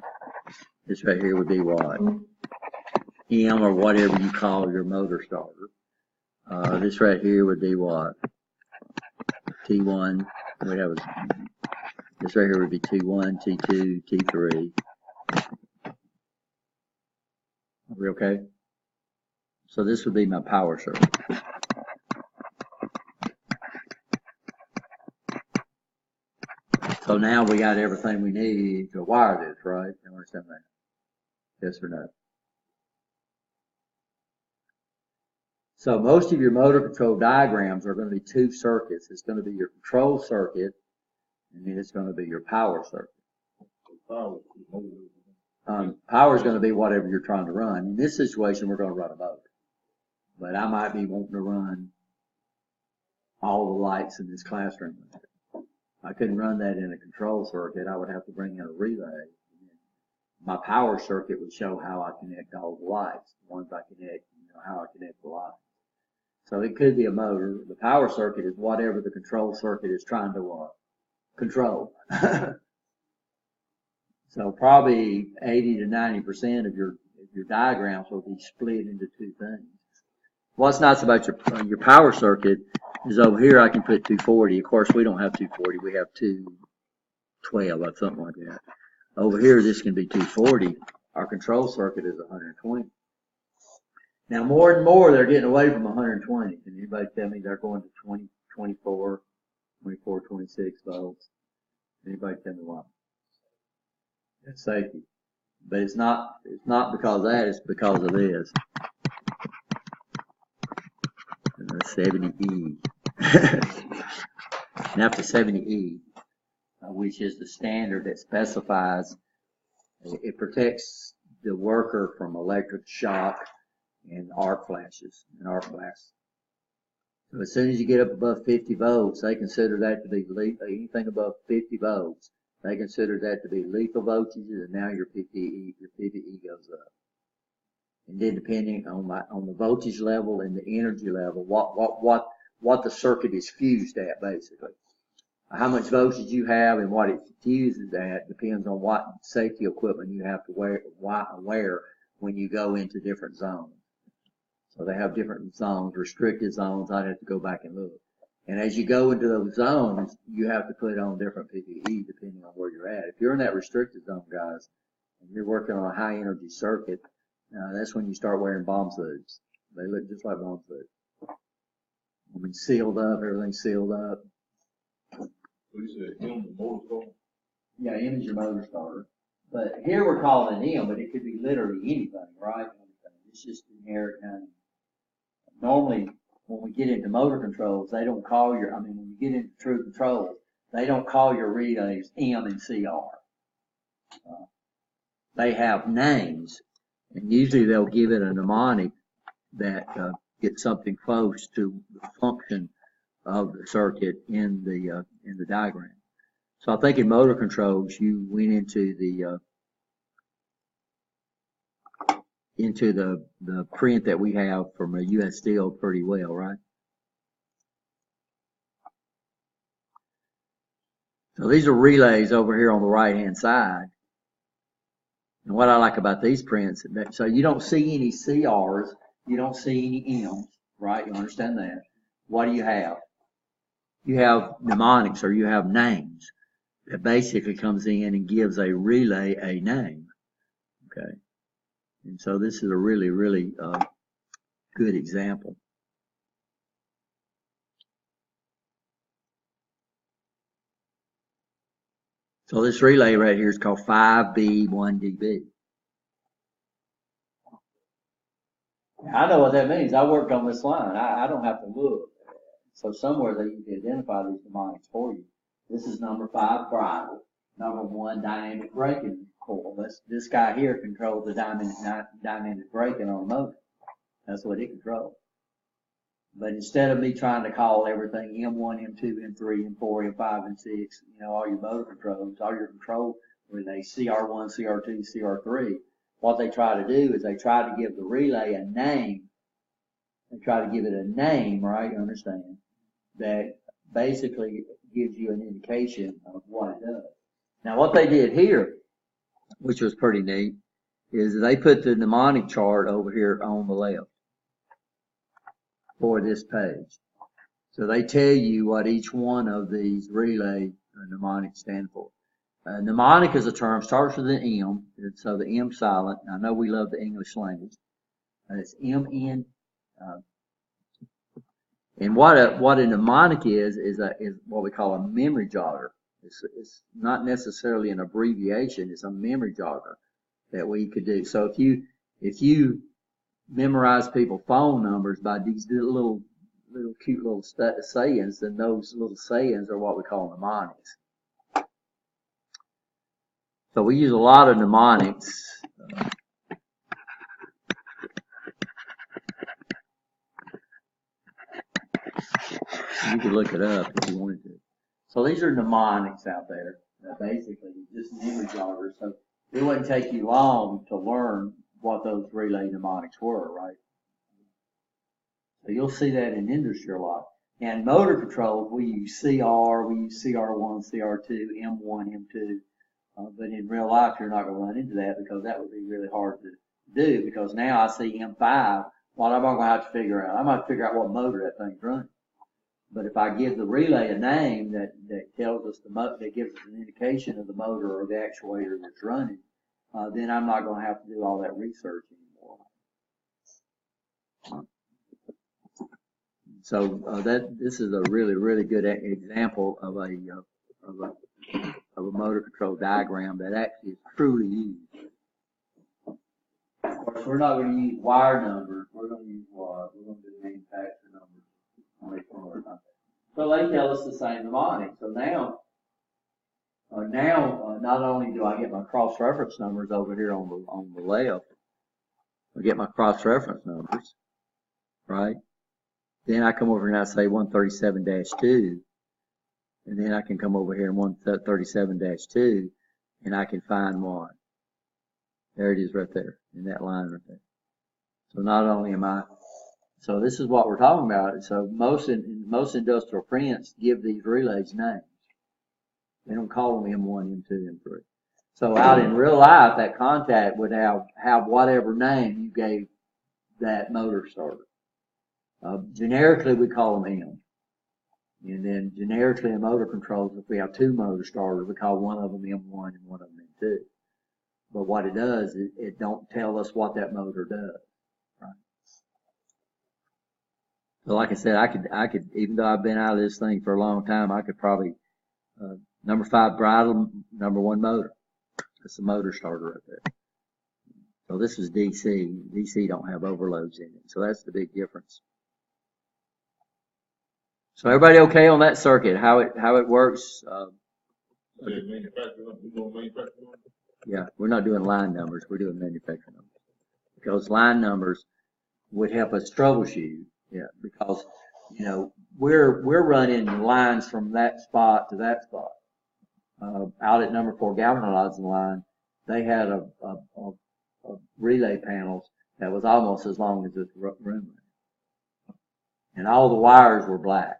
[SPEAKER 3] This right here would be what? M or whatever you call your motor starter. This right here would be what? T1. This right here would be T1, T2, T3. Are we okay? So this would be my power circuit. So now we got everything we need to wire this, right? You understand that? Yes or no?
[SPEAKER 1] So most of your motor control diagrams are going to be two circuits. It's going to be your control circuit, and then it's going to be your power circuit. Power is going to be whatever you're trying to run. In this situation, we're going to run a motor. But I might be wanting to run all the lights in this classroom. I couldn't run that in a control circuit. I would have to bring in a relay. My power circuit would show how I connect all the lights, the ones I connect, how I connect the lights. So it could be a motor. The power circuit is whatever the control circuit is trying to control. So probably 80 to 90% of your diagrams will be split into two things. What's nice about your power circuit is over here I can put 240. Of course, we don't have 240. We have 212 or something like that. Over here, this can be 240. Our control circuit is 120. Now, more and more, they're getting away from 120. Can anybody tell me they're going to 20, 24, 24, 26 volts? Anybody tell me why? That's safety. But it's not because of that, it's because of this. 70E. And after 70E, which is the standard that specifies, it protects the worker from electric shock and arc flashes and arc blasts. So as soon as you get up above 50 volts, they consider that to be lethal. Anything above 50 volts, they consider that to be lethal voltages, and now your PPE goes up. And then depending on the voltage level and the energy level, what the circuit is fused at, basically. How much voltage you have and what it fuses at depends on what safety equipment you have to wear when you go into different zones. So they have different zones, restricted zones. I'd have to go back and look. And as you go into those zones, you have to put on different PPE depending on where you're at. If you're in that restricted zone, guys, and you're working on a high energy circuit, that's when you start wearing bomb suits. They look just like bomb suits. I mean, sealed up, everything's sealed up.
[SPEAKER 2] What you said, M, the motor starter?
[SPEAKER 3] Yeah, M is your motor starter. But here we're calling it M, but it could be literally anything, right? It's just generic name. Normally, when we get into motor controls, they don't call when you get into true controls, they don't call your relays M and CR. They have names, and usually they'll give it a mnemonic that gets something close to the function of the circuit in the diagram. So I think in motor controls, you went into the print that we have from a US Steel pretty well, right? So these are relays over here on the right hand side. And what I like about these prints, so you don't see any CRs, you don't see any M's, right? You understand that? What do you have? You have mnemonics, or you have names that basically comes in and gives a relay a name. Okay. And so this is a really, really good example. So this relay right here is called 5B1DB. I know what that means. I worked on this line. I don't have to look. So somewhere they can identify these mnemonics for you. This is number 5 bridle, number 1 dynamic braking coil. This guy here controls the dynamic braking on a motor. That's what it controls. But instead of me trying to call everything M1, M2, M3, M4, M5, and 6, all your motor controls, all your control relays, CR1, CR2, CR3, what they try to do is they try to give the relay a name. They try to give it a name, right? You understand? That basically gives you an indication of what it does. Now, what they did here, which was pretty neat, is they put the mnemonic chart over here on the left for this page. So they tell you what each one of these relay mnemonics stand for. Mnemonic is a term, starts with an M, so the M silent. I know we love the English language. It's MN. And what a mnemonic is what we call a memory jogger. It's not necessarily an abbreviation. It's a memory jogger that we could do. So if you
[SPEAKER 1] memorize people's phone numbers by these little cute little sayings, and those little sayings are what we call mnemonics. So we use a lot of mnemonics. You could look it up if you wanted to. So these are mnemonics out there. Basically, just memory joggers. So it wouldn't take you long to learn what those relay mnemonics were, right? So you'll see that in industry a lot. And motor controls, we use CR, we use CR1, CR2, M1, M2. But in real life, you're not going to run into that because that would be really hard to do, because now I see M5, what am I going to have to figure out? I'm going to have to figure out what motor that thing's running. But if I give the relay a name that tells us that gives us an indication of the motor or the actuator that's running, then I'm not going to have to do all that research anymore. So this is a really good example of a motor control diagram that actually is truly used. Of course, we're not going to use wire numbers. We're going to use what? We're going to do manufacturer numbers. So they tell us the same mnemonic. So now, not only do I get my cross-reference numbers over here on the left, I get my cross-reference numbers, right? Then I come over here and I say 137-2, and then I can come over here in 137-2, and I can find what? There it is right there, in that line right there. So not only am I, so this is what we're talking about. So most industrial prints give these relays names. They don't call them M1, M2, M3. So out in real life, that contact would have whatever name you gave that motor starter. Generically, we call them M. And then generically in motor controls, if we have two motor starters, we call one of them M1 and one of them M2. But what it does is it don't tell us what that motor does. Right? So like I said, I could, even though I've been out of this thing for a long time, I could probably, number 5 bridle, number 1 motor. That's the motor starter right there. So this is DC. DC don't have overloads in it. So that's the big difference. So everybody okay on that circuit? How it works? Yeah, we're not doing line numbers. We're doing manufacturer numbers, because line numbers would help us troubleshoot. Yeah, because we're running lines from that spot to that spot. Out at number 4 galvanizing line, they had a relay panels that was almost as long as this room, and all the wires were black.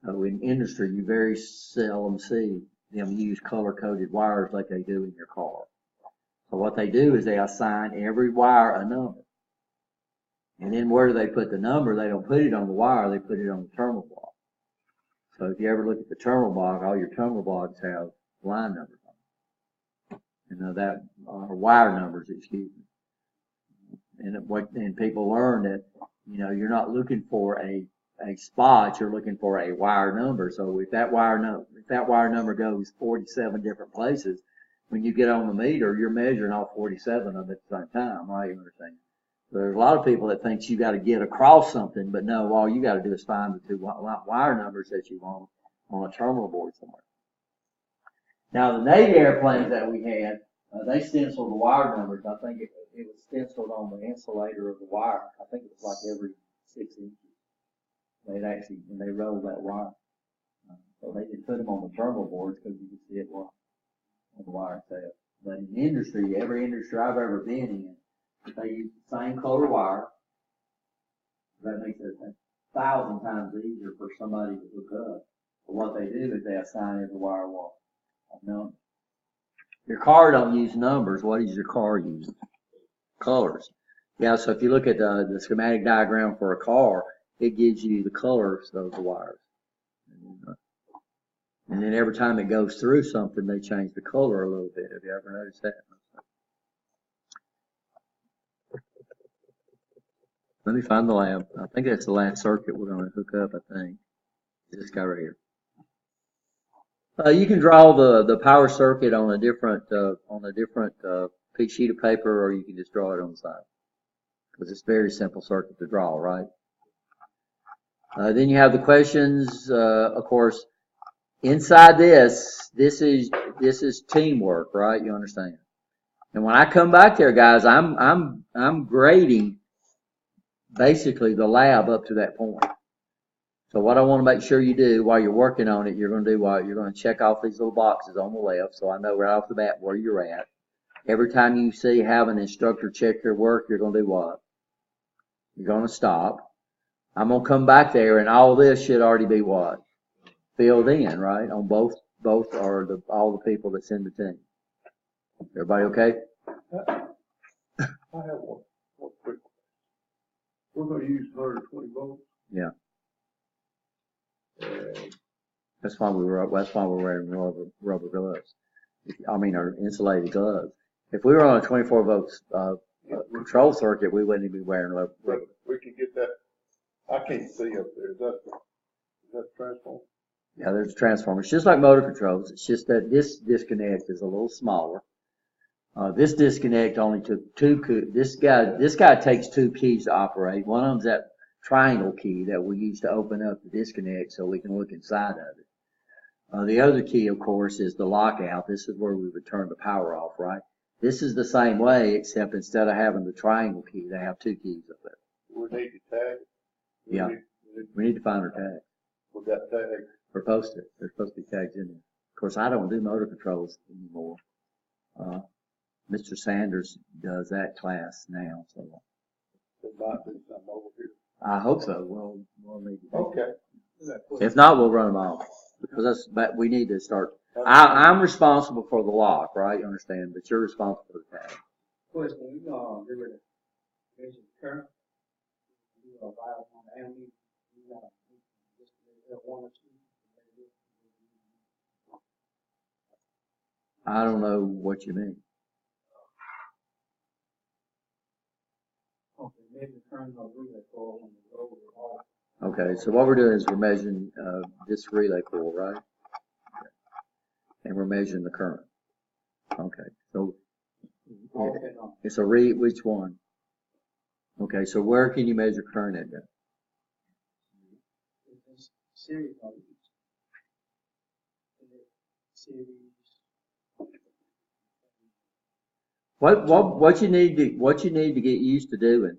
[SPEAKER 1] So in industry, you very seldom see them use color-coded wires like they do in your car. So what they do is they assign every wire a number. And then where do they put the number? They don't put it on the wire, they put it on the terminal block. So if you ever look at the terminal block, all your terminal blocks have line numbers on them. That are wire numbers, excuse me. And people learn that, you're not looking for a spot, you're looking for a wire number. So if that wire number goes 47 different places, when you get on the meter, you're measuring all 47 of them at the same time, right? You understand? So there's a lot of people that think you got to get across something, but no, all you got to do is find the 2 wire numbers that you want on a terminal board somewhere. Now the Navy airplanes that we had, they stenciled the wire numbers. I think it was stenciled on the insulator of the wire. I think it was like every 6 inches. When they rolled that wire. So they didn't put them on the terminal boards because you could see it on the wire itself. But in industry, every industry I've ever been in, they use the same color wire. That makes it 1,000 times easier for somebody to hook up. But what they do is they assign every wire wall a number. Your car don't use numbers. What does your car use? Colors. Yeah, so if you look at the schematic diagram for a car, it gives you the colors of the wires. And then every time it goes through something, they change the color a little bit. Have you ever noticed that? Let me find the lab. I think that's the last circuit we're going to hook up, I think. This guy right here. You can draw the power circuit on a different sheet of paper, or you can just draw it on the side. because it's a very simple circuit to draw, right? Then you have the questions, of course, inside this is teamwork, right? You understand? And when I come back there, guys, I'm grading basically the lab up to that point. So what I want to make sure you do while you're working on it, you're going to do what? You're going to check off these little boxes on the left, so I know right off the bat where you're at. Every time you see have an instructor check your work, you're going to do what? You're going to stop. I'm going to come back there, and all this should already be what? Filled in, right? On both are all the people that's in the team. Everybody okay?
[SPEAKER 2] I have one quick. We're gonna use 120 volts.
[SPEAKER 1] Yeah.
[SPEAKER 2] And
[SPEAKER 1] That's why we're wearing rubber gloves. Or insulated gloves. If we were on a 24 volts control circuit, we wouldn't even be wearing rubber.
[SPEAKER 2] we can get that. I can't see up there. Is that transformer?
[SPEAKER 1] Yeah, there's a transformer. It's just like motor controls. It's just that this disconnect is a little smaller. This disconnect only took two. This guy takes two keys to operate. One of them's that triangle key that we use to open up the disconnect so we can look inside of it. The other key, of course, is the lockout. This is where we would turn the power off, right? This is the same way, except instead of having the triangle key, they have two keys up there.
[SPEAKER 2] We need to tag.
[SPEAKER 1] Yeah. We need to find our tag.
[SPEAKER 2] We got tags.
[SPEAKER 1] We're supposed to. There's supposed to be tags in there. Of course, I don't do motor controls anymore. Mr. Sanders does that class now, so.
[SPEAKER 2] There might be some over here.
[SPEAKER 1] I hope so. We'll need to.
[SPEAKER 2] Okay.
[SPEAKER 1] If not, we'll run them off because but we need to start. I'm responsible for the lock, right? You understand? But you're responsible for the tag.
[SPEAKER 4] Question, we gonna get rid of measure current. You know, vial on the ammeter, you know, just one or two.
[SPEAKER 1] I don't know what you mean.
[SPEAKER 4] Okay, maybe current or relay coil on the load is off.
[SPEAKER 1] Okay, so what we're doing is we're measuring this relay coil, right? And we're measuring the current. Okay, so
[SPEAKER 4] Okay, no.
[SPEAKER 1] it's which one? Okay, so where can you measure current at then?
[SPEAKER 4] It's series of these. Series.
[SPEAKER 1] What you need to get used to doing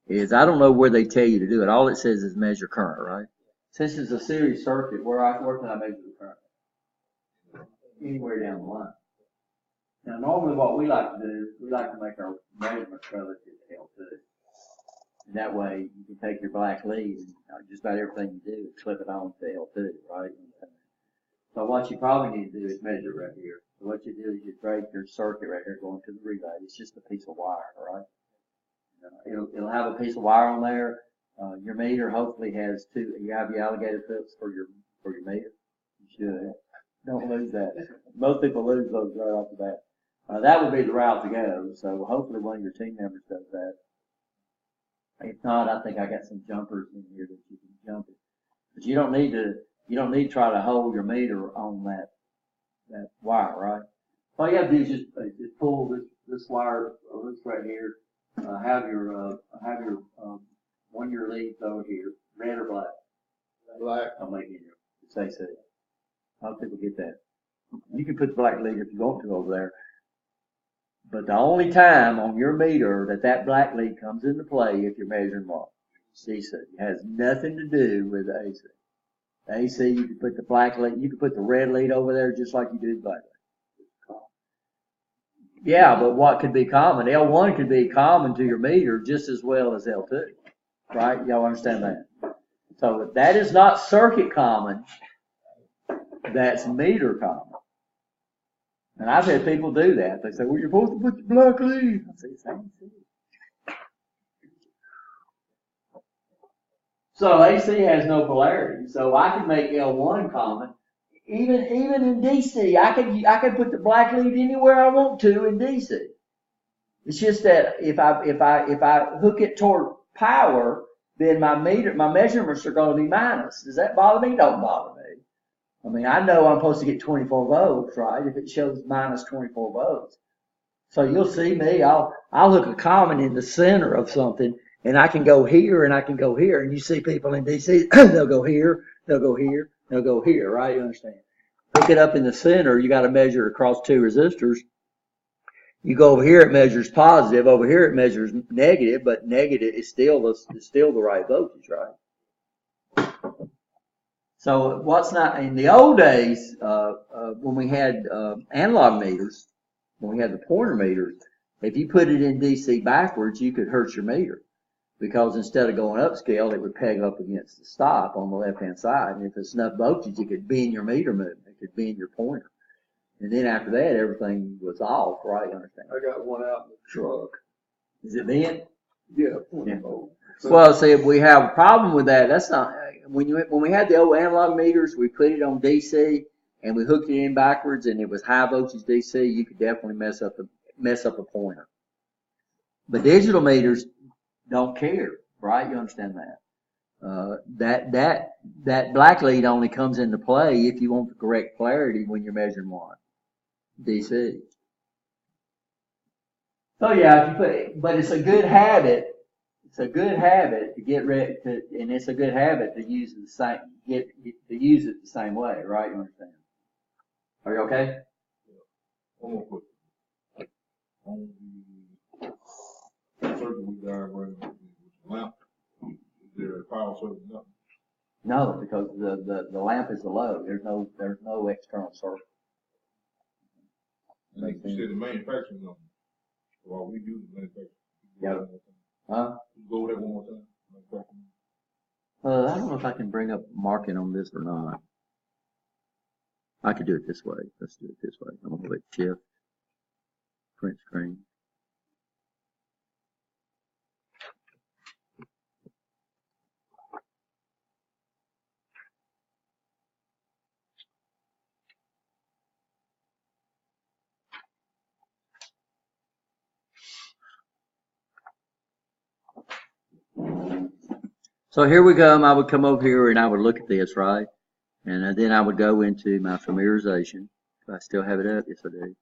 [SPEAKER 1] is, I don't know where they tell you to do it. All it says is measure current, right? Since it's a series circuit, where can I measure the current? Anywhere down the line. Now, normally what we like to do, we like to make our measurements relative to L2. And that way, you can take your black lead and just about everything you do and clip it on to L2, right? So what you probably need to do is measure right here. So what you do is you break your circuit right here going to the relay. It's just a piece of wire, right? It'll have a piece of wire on there. Your meter hopefully has two. You have your alligator clips for your meter. You should. Don't lose that. Most people lose those right off the bat. That would be the route to go. So hopefully one of your team members does that. If not, I think I got some jumpers in here that you can jump it. But you don't need to try to hold your meter on that wire, right? All you have to do is just pull this wire, this right here. Have your one of your leads over here, red or black?
[SPEAKER 2] Black.
[SPEAKER 1] I'll make it say so. How people get that? You can put the black lead if you want to over there. But the only time on your meter that black lead comes into play if you're measuring what? DC. It has nothing to do with the AC. The AC, you can put the black lead, you can put the red lead over there just like you do the black lead. Yeah, but what could be common? L1 could be common to your meter just as well as L2, right? Y'all understand that? So that is not circuit common, that's meter common. And I've had people do that. They say, well, you're supposed to put the black lead. I say, same thing. So AC has no polarity, so I can make L1 common. Even in DC, I can put the black lead anywhere I want to in DC. It's just that if I hook it toward power, then my measurements are going to be minus. Does that bother me? Don't bother me. I mean, I know I'm supposed to get 24 volts, right? If it shows minus 24 volts. So you'll see me, I'll hook a common in the center of something, and I can go here and I can go here, and you see people in DC, they'll go here, they'll go here, they'll go here, right? You understand? Hook it up in the center, you gotta measure across two resistors. You go over here, it measures positive, over here it measures negative, but negative is still the right voltage, right? So what's not, in the old days, when we had, analog meters, when we had the pointer meters, if you put it in DC backwards, you could hurt your meter. Because instead of going upscale, it would peg up against the stop on the left-hand side. And if it's enough voltage, it could bend your meter movement. It could bend your pointer. And then after that, everything was off, right? You understand?
[SPEAKER 2] I got one out in the truck.
[SPEAKER 1] Is it bent?
[SPEAKER 2] Yeah, 20 volt.
[SPEAKER 1] Well, see, if we have a problem with that, that's not, when we had the old analog meters, we put it on DC and we hooked it in backwards and it was high voltage DC, you could definitely mess up a pointer. But digital meters don't care, right? You understand that? That black lead only comes into play if you want the correct polarity when you're measuring what? DC. So yeah, if you put it, but it's a good habit. It's a good habit to get ready to, and it's a good habit to use the same, to use it the same way, right? You understand? Are you okay?
[SPEAKER 2] One more question. On the circuit diagram with the lamp, is there a power circuit? No.
[SPEAKER 1] No, because the lamp is the load. There's no external circuit.
[SPEAKER 2] And you said the manufacturing number. Well, we do the manufacturing.
[SPEAKER 1] Yeah. Huh?
[SPEAKER 2] Go over that one more time. Manufacturing.
[SPEAKER 1] I don't know if I can bring up marking on this or not. I could do it this way. Let's do it this way. I'm gonna click shift, print screen. So here we go. I would come over here and I would look at this, right? And then I would go into my familiarization. Do I still have it up? Yes, I do.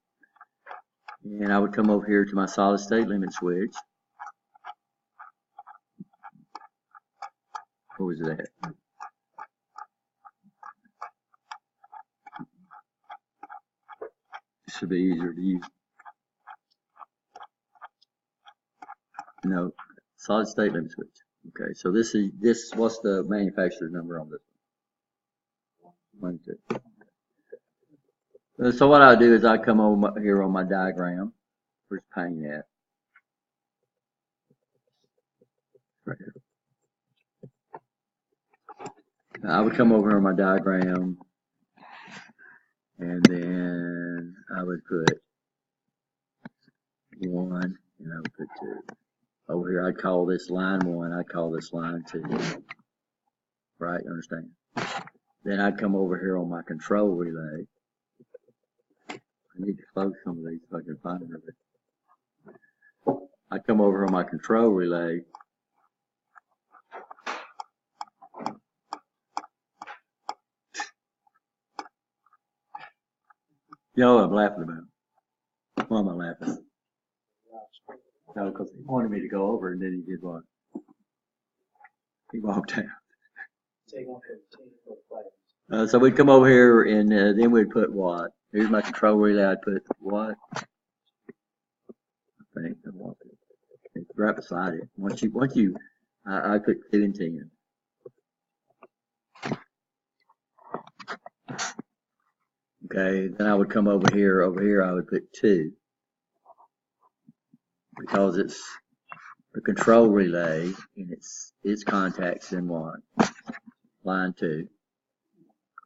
[SPEAKER 1] And I would come over here to my solid state limit switch. Where was it at? This should be easier to use. No, solid state limit switch. Okay, so this, what's the manufacturer's number on this one? 1, 2. So what I do is I come over here on my diagram. Where's paint at? Right here. I would come over on my diagram and then I would put 1 and I would put 2. Over here I'd call this line 1, I'd call this line 2. Right, you understand? Then I'd come over here on my control relay. I need to close some of these so I can find it. I'd come over on my control relay. You know what I'm laughing about? Why am I laughing? No, because he wanted me to go over and then he did what? He walked out. So we'd come over here and then we'd put what? Here's my control relay. I'd put what? I think it's right beside it. Once you, I put 2 and 10. Okay, then I would come over here I would put 2. Because it's the control relay and its contacts in what? Line 2.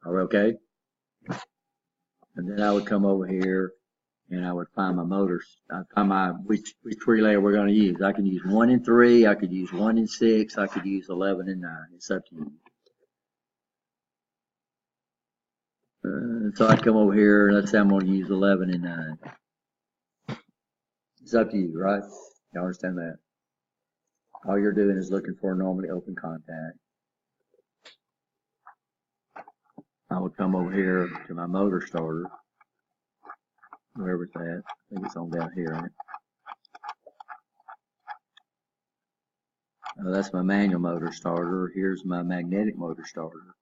[SPEAKER 1] Are we okay? And then I would come over here and I would find my motors. I'd find which relay we're going to use. I can use 1 and 3, I could use 1 and 6, I could use 11 and 9. It's up to you. So I'd come over here and let's say I'm going to use 11 and 9. It's up to you, right? You understand that? All you're doing is looking for a normally open contact. I would come over here to my motor starter. wherever it's at. I think it's on down here, ain't it? That's my manual motor starter. Here's my magnetic motor starter.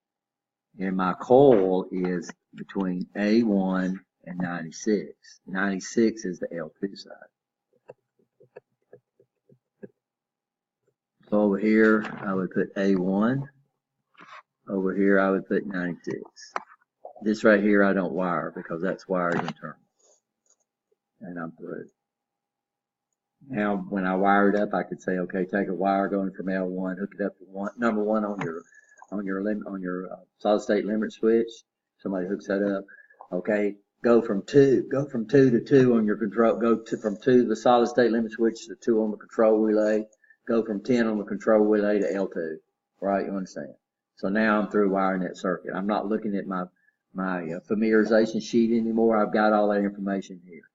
[SPEAKER 1] And my coil is between A1 and 96. 96 is the L2 side. So over here, I would put A1. Over here, I would put 96. This right here, I don't wire because that's wired internal. And I'm through. Now, when I wire it up, I could say, okay, take a wire going from L1, hook it up to number one on your solid state limit switch. Somebody hooks that up. Okay, go from two to 2 on your control. From 2 to the solid state limit switch to 2 on the control relay. Go from 10 on the control relay to L2. Right? You understand? So now I'm through wiring that circuit. I'm not looking at my familiarization sheet anymore. I've got all that information here.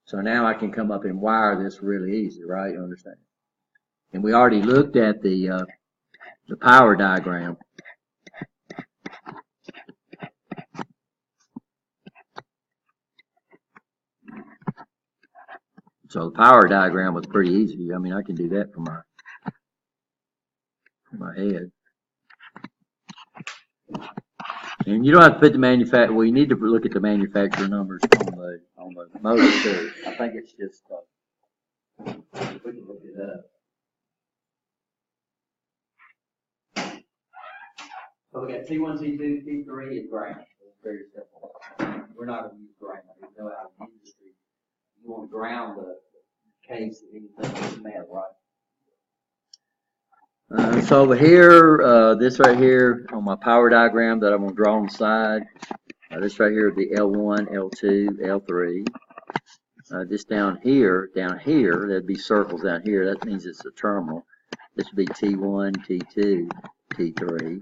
[SPEAKER 1] So now I can come up and wire this really easy, right? You understand? And we already looked at the power diagram. So the power diagram was pretty easy. I mean, I can do that from my head. And you don't have to put the manufacturer. Well, you need to look at the manufacturer numbers on the motor too. I think it's just we can look it up. So we got T1, T2, T3 is ground. It's very simple. We're not going to use ground. There's no out in the industry. You want to ground the case of anything that's metal, right? So over here, this right here on my power diagram that I'm going to draw on the side, this right here would be L1, L2, L3. This down here, there'd be circles down here. That means it's a terminal. This would be T1, T2, T3.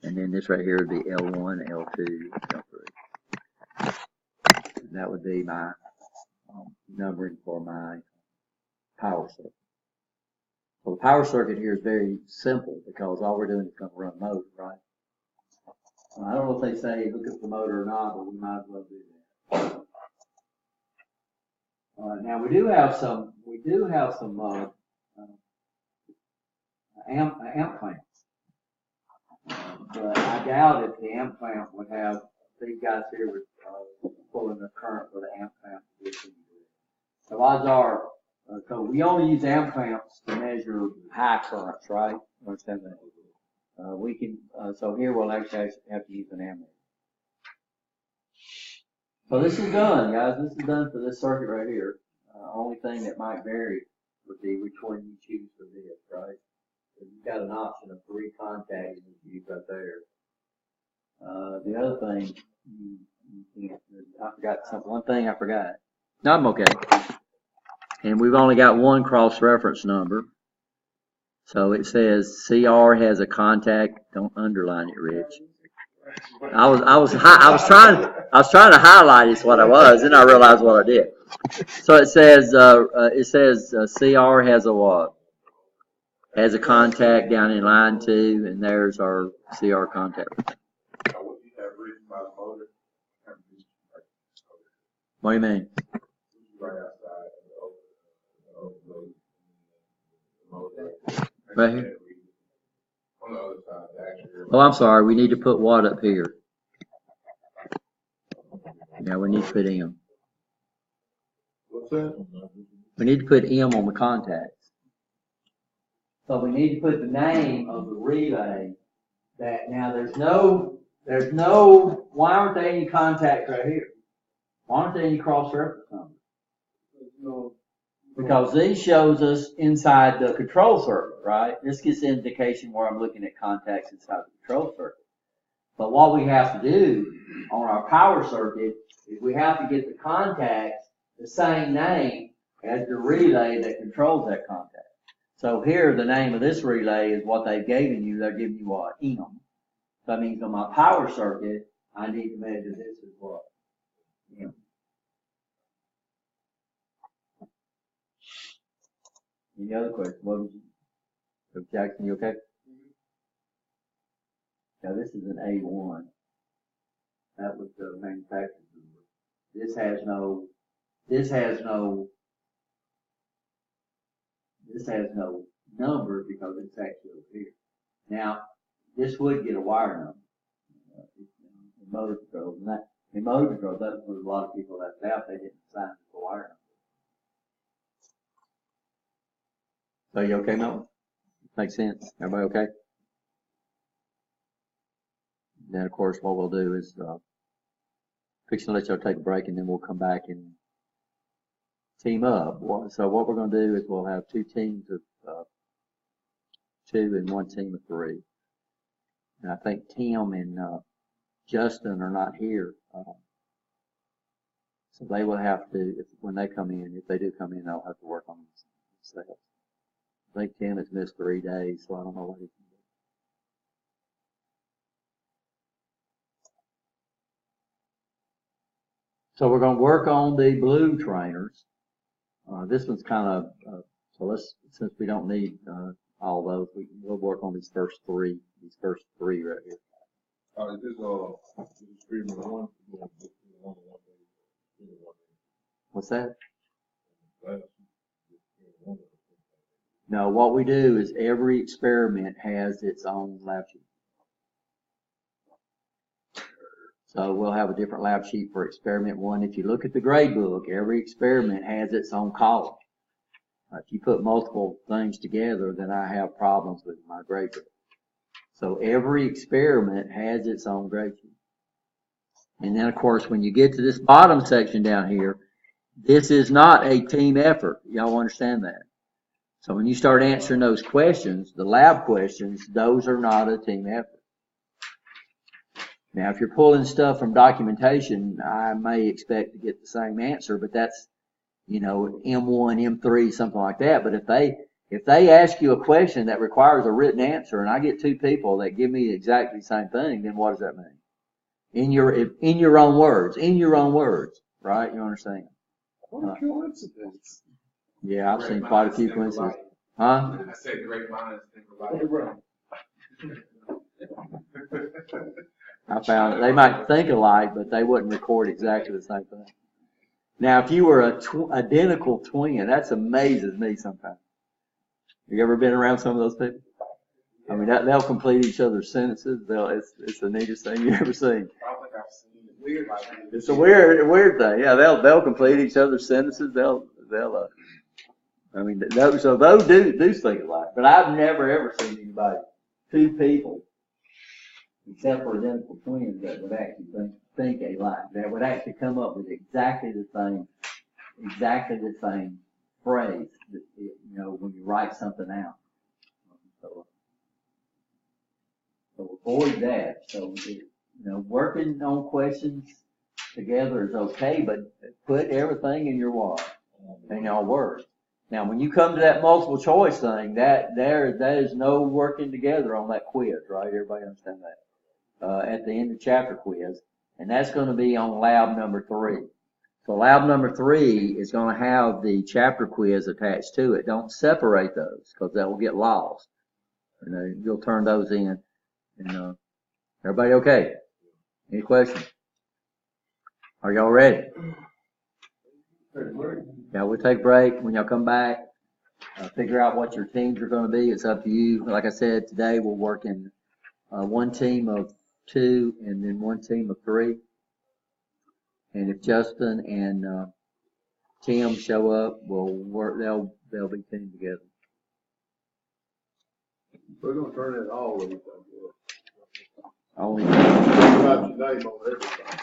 [SPEAKER 1] And then this right here would be L1, L2, L3. And that would be my numbering for my power circuit. So the power circuit here is very simple because all we're doing is going to run motor, right? I don't know if they say hook up the motor or not, but we might as well do that. Now we do have some amp clamps, but I doubt if the amp clamp would have these guys here with pulling the current for the amp clamp. The odds are. So we only use amp clamps to measure high currents, right? Understand that? We can, so here we'll actually have to use an ammeter. So this is done, guys. This is done for this circuit right here. Only thing that might vary would be which one you choose for this, right? So you've got an option of 3 contacts you use right there. The other thing, you can't, I forgot something. One thing I forgot. No, I'm okay. And we've only got one cross-reference number. So it says CR has a contact. Don't underline it, Rich. I was trying to highlight it's what I was, then I realized what I did. So it says CR has a what? Has a contact down in line 2, and there's our CR contact. What do you mean? Right here. Oh, I'm sorry. We need to put what up here? Yeah, we need to put M.
[SPEAKER 2] What's that?
[SPEAKER 1] We need to put M on the contacts. So we need to put the name of the relay. That now there's no. Why aren't there any contacts right here? Why aren't there any cross-reference numbers?
[SPEAKER 4] No.
[SPEAKER 1] Because this shows us inside the control circuit, right? This gives an indication where I'm looking at contacts inside the control circuit. But what we have to do on our power circuit is we have to get the contacts the same name as the relay that controls that contact. So here, the name of this relay is what they've given you. They're giving you what? M. So that means on my power circuit, I need to measure this as what? M. Any other questions? What was you? Jackson, you okay? Now this is an A1. That was the manufacturer's number. This has no
[SPEAKER 3] this has no number because it's actually over here. Now, this would get a wire number. In motor control, and that, in motor control, that's what a lot of people left out, they didn't sign the wire number. So you okay, Melvin? Makes sense? Everybody okay? Then, of course, what we'll do is, fixing to let y'all take a break, and then we'll come back and team up. So what we're going to do is we'll have two teams of 2 and one team of 3. And I think Tim and Justin are not here. So they will have to, when they come in, if they do come in, they'll have to work on themselves. I think Tim has missed 3 days, so I don't know what he can do. So we're going to work on the blue trainers. This one's kind of, so let's, since we don't need all those, we'll work on these first three right here.
[SPEAKER 2] Is this experiment one?
[SPEAKER 3] What's that? No, what we do is every experiment has its own lab sheet. So we'll have a different lab sheet for experiment 1. If you look at the grade book, every experiment has its own column. If you put multiple things together, then I have problems with my grade book. So every experiment has its own grade sheet. And then, of course, when you get to this bottom section down here, this is not a team effort. Y'all understand that? So when you start answering those questions, the lab questions, those are not a team effort. Now, if you're pulling stuff from documentation, I may expect to get the same answer, but that's, M1, M3, something like that. But if they ask you a question that requires a written answer, and I get 2 people that give me exactly the same thing, then what does that mean? In your own words, right? You understand?
[SPEAKER 5] What a coincidence.
[SPEAKER 3] Yeah, I've seen quite a few coincidences. Huh?
[SPEAKER 5] I said great minds think alike.
[SPEAKER 3] I found they might think alike, but they wouldn't record exactly the same thing. Now, if you were identical twin, that amazes me sometimes. Have you ever been around some of those people? I mean, they'll complete each other's sentences. It's the neatest thing you ever seen.
[SPEAKER 5] I don't think I've seen it. Weird like that.
[SPEAKER 3] It's a weird thing. Yeah, they'll complete each other's sentences. I mean, those do think alike. But I've never ever seen anybody, 2 people, except for identical twins, that would actually think alike. That would actually come up with exactly the same phrase. When you write something out. So avoid that. So working on questions together is okay, but put everything in your words. Now, when you come to that multiple choice thing, that is no working together on that quiz, right? Everybody understand that? At the end of chapter quiz, and that's going to be on lab number 3. So lab number 3 is going to have the chapter quiz attached to it. Don't separate those because that will get lost. You'll turn those in. And everybody okay? Any questions? Are y'all ready? Yeah, we'll take a break. When y'all come back, figure out what your teams are going to be. It's up to you. Like I said, today we'll work in one team of 2 and then one team of 3. And if Justin and Tim show up, we'll work. They'll be teamed together.
[SPEAKER 5] We're going to turn it always.
[SPEAKER 3] Only,
[SPEAKER 5] Write your name on everything.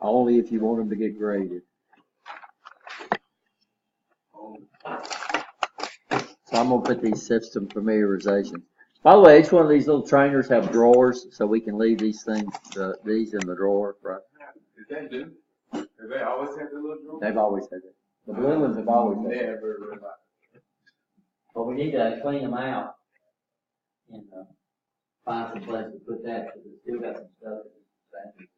[SPEAKER 3] only if you want them to get graded. So I'm going to put these system familiarizations. By the way, each one of these little trainers have drawers, so we can leave these things, these in the drawer, right?
[SPEAKER 5] Is that new? Have they always had the little drawer?
[SPEAKER 3] They've always had it. The blue ones have always had it.
[SPEAKER 5] Never realized.
[SPEAKER 3] But we need to clean them out and find some place to put that, because it's still got some stuff in it.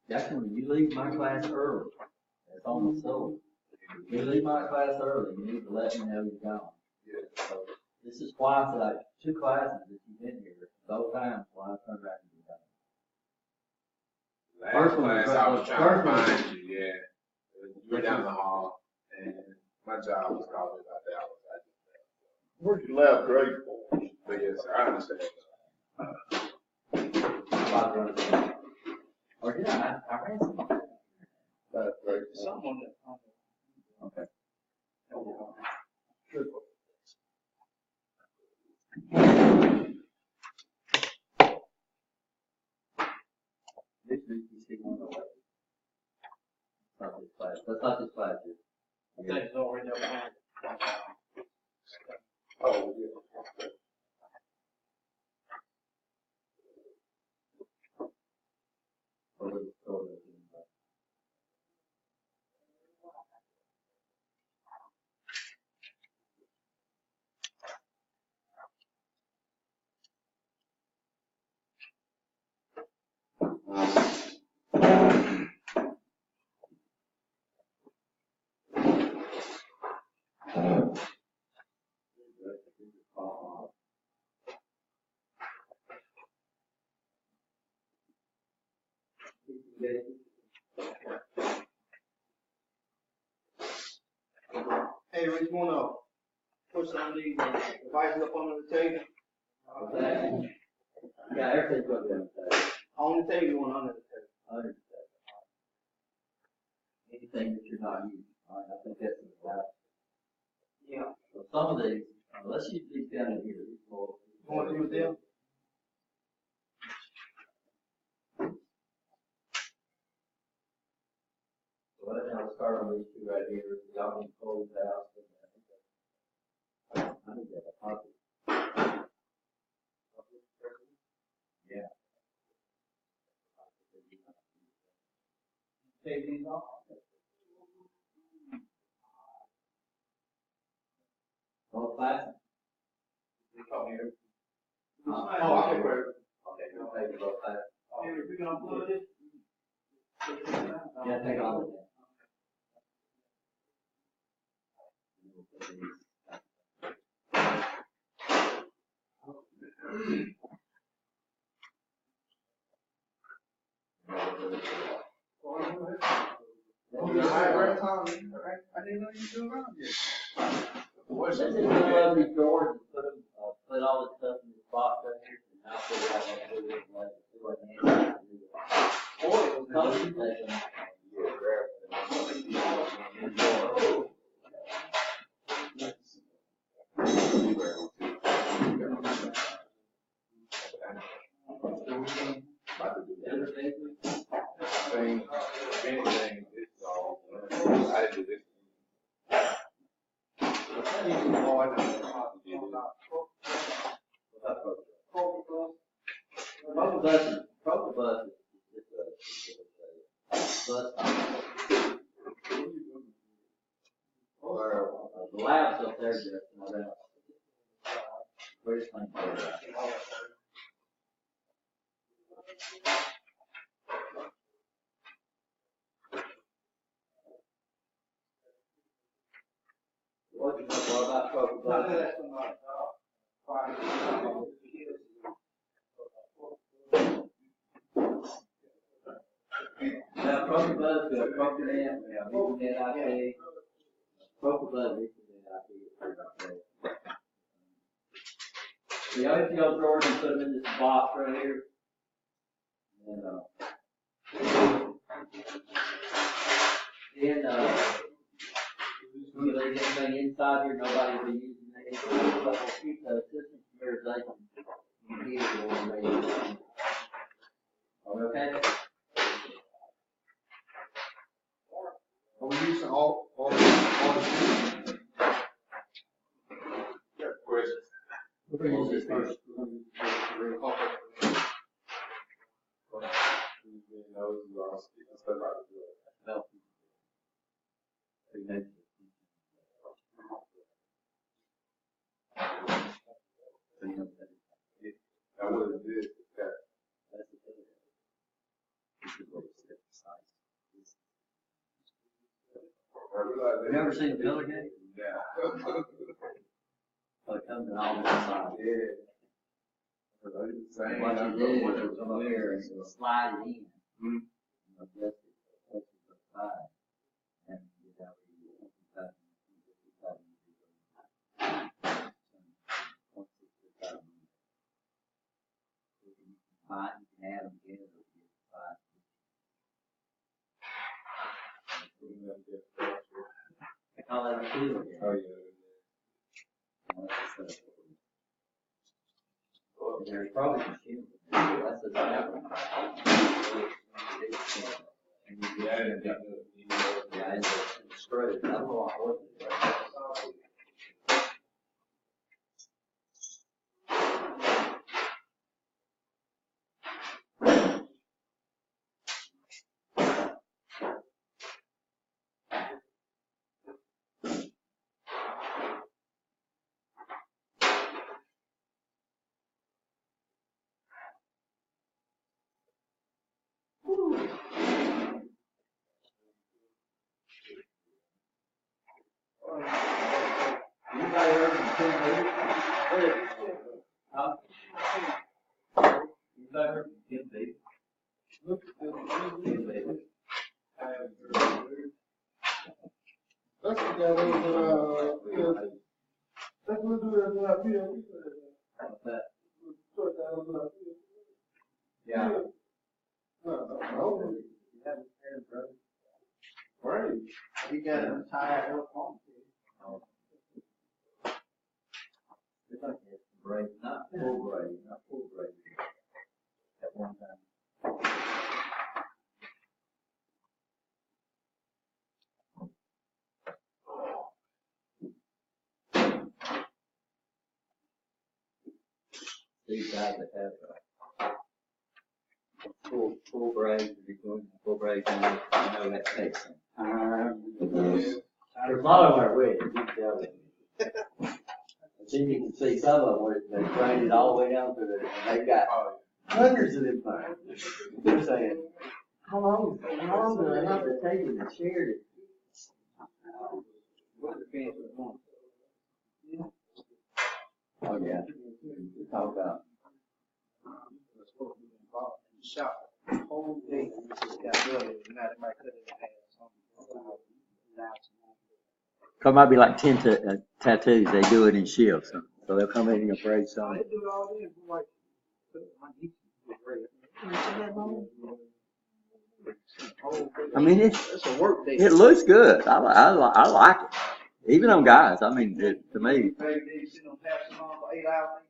[SPEAKER 3] Jackson, when you leave my class early, that's on the soul. If you leave my class early, you need to let me know you're gone.
[SPEAKER 5] Yeah, so
[SPEAKER 3] This is twice that two classes that you've been here, both times when I turned around and done.
[SPEAKER 5] last
[SPEAKER 3] First one was
[SPEAKER 5] class, I was
[SPEAKER 3] right-
[SPEAKER 5] trying to
[SPEAKER 3] first one-
[SPEAKER 5] find you, yeah. You were down the hall, and my job was calling me about that.
[SPEAKER 2] Where's your lab grade for?
[SPEAKER 5] But yes, sir, I understand.
[SPEAKER 3] Or did I ran some.
[SPEAKER 2] Lab grade.
[SPEAKER 4] Someone that.
[SPEAKER 3] Okay. This week you see one of those. Not this class, that's not this class, is it?
[SPEAKER 4] I think it's already up behind.
[SPEAKER 5] Oh, yeah.
[SPEAKER 3] Or was it sort of,
[SPEAKER 4] Hey, Rich, you wanna put some of these devices up under the table?
[SPEAKER 3] yeah, everything's gonna be on the table.
[SPEAKER 4] On the table, you want under the table?
[SPEAKER 3] Under the table. Anything that you're not using, I think that's about.
[SPEAKER 4] Yeah.
[SPEAKER 3] So some of these, let's use these down in here. These will-
[SPEAKER 4] You wanna do it there?
[SPEAKER 3] So right now, let's start on these two right here. Y'all can close out. I think that's a positive. Yeah.
[SPEAKER 4] Take these off?
[SPEAKER 3] Both classes?
[SPEAKER 5] Come here.
[SPEAKER 4] Oh, I can wear it.
[SPEAKER 3] Okay, you'll pay both classes.
[SPEAKER 4] Hey, we gonna plug this?
[SPEAKER 3] Yeah, take all of them.
[SPEAKER 4] I didn't know you do around here.
[SPEAKER 3] This is the lovely George, put all the stuff in the box up here, and I'll figure out what to do with it, like, see what I can do. Or it was concentrating.
[SPEAKER 5] About to do
[SPEAKER 3] The other thing,
[SPEAKER 5] thing, anything, it's all, I didn't do this.
[SPEAKER 3] Profibus is just a bus. The lab's up there, Jeff, no doubt. Where's my? What do you know about Profibus? Now, Profibus, we have Profinet, we have Ethernet IP. Profibus, Ethernet IP. The other thing I'll George and put them in this box right here. And, you leave anything inside here, nobody will be using it. But we'll keep the system here, they can hear it when they use it. Are we okay?
[SPEAKER 2] Are we using all the
[SPEAKER 5] Questions?
[SPEAKER 3] We're gonna use this first. We're gonna use this first.
[SPEAKER 5] Those who are speaking stuff out of the
[SPEAKER 3] Well, okay. So you know that.
[SPEAKER 5] I would have did that.
[SPEAKER 3] That's the thing. This is what it's size.
[SPEAKER 5] I realized
[SPEAKER 3] Have you ever seen a Miller game?
[SPEAKER 5] Yeah.
[SPEAKER 3] So it comes in all different sizes.
[SPEAKER 5] Same.
[SPEAKER 3] What you do is come up here and slide it in.
[SPEAKER 5] Mhm.
[SPEAKER 3] Adjust it, touch it to the side. And you have Fine, you can add them together. I call that a field.
[SPEAKER 5] Oh, yeah.
[SPEAKER 3] There's probably machines. That's a separate. Yeah, it's straight. I don't know what it is. Anybody heard from Tim Bailey? Huh? Anybody heard from Tim Bailey? Tim Bailey.
[SPEAKER 2] That's the guy that was, that's what we do as our PLC.
[SPEAKER 3] What's that?
[SPEAKER 2] Sort that as our PLC.
[SPEAKER 3] Yeah.
[SPEAKER 2] No. Right.
[SPEAKER 4] We got an entire airport.
[SPEAKER 3] It's like it's braid, not full braid, at one time. These guys that have full braid, if you're doing full braid, you know that takes them. There's a lot of our weddings, you can tell them. Then you can see some of them where they braided all the way down to the, and they've got hundreds of them things. They're saying, how long do I have to take it and share it?
[SPEAKER 4] What depends on
[SPEAKER 3] Oh, yeah. Talk about.
[SPEAKER 4] shop. Whole day, we just got done, and now they might cut it in half.
[SPEAKER 1] It might be like 10 tattoos. They do it in shifts. So they'll come in and braid
[SPEAKER 4] So
[SPEAKER 1] some.
[SPEAKER 4] they do it all in, like, my niece is great.
[SPEAKER 1] I mean,
[SPEAKER 4] It's a work day.
[SPEAKER 1] it looks good. I like it. Even on guys. I mean, to me,
[SPEAKER 4] They sit on taps and all for 8 hours,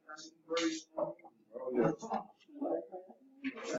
[SPEAKER 4] 8 hours,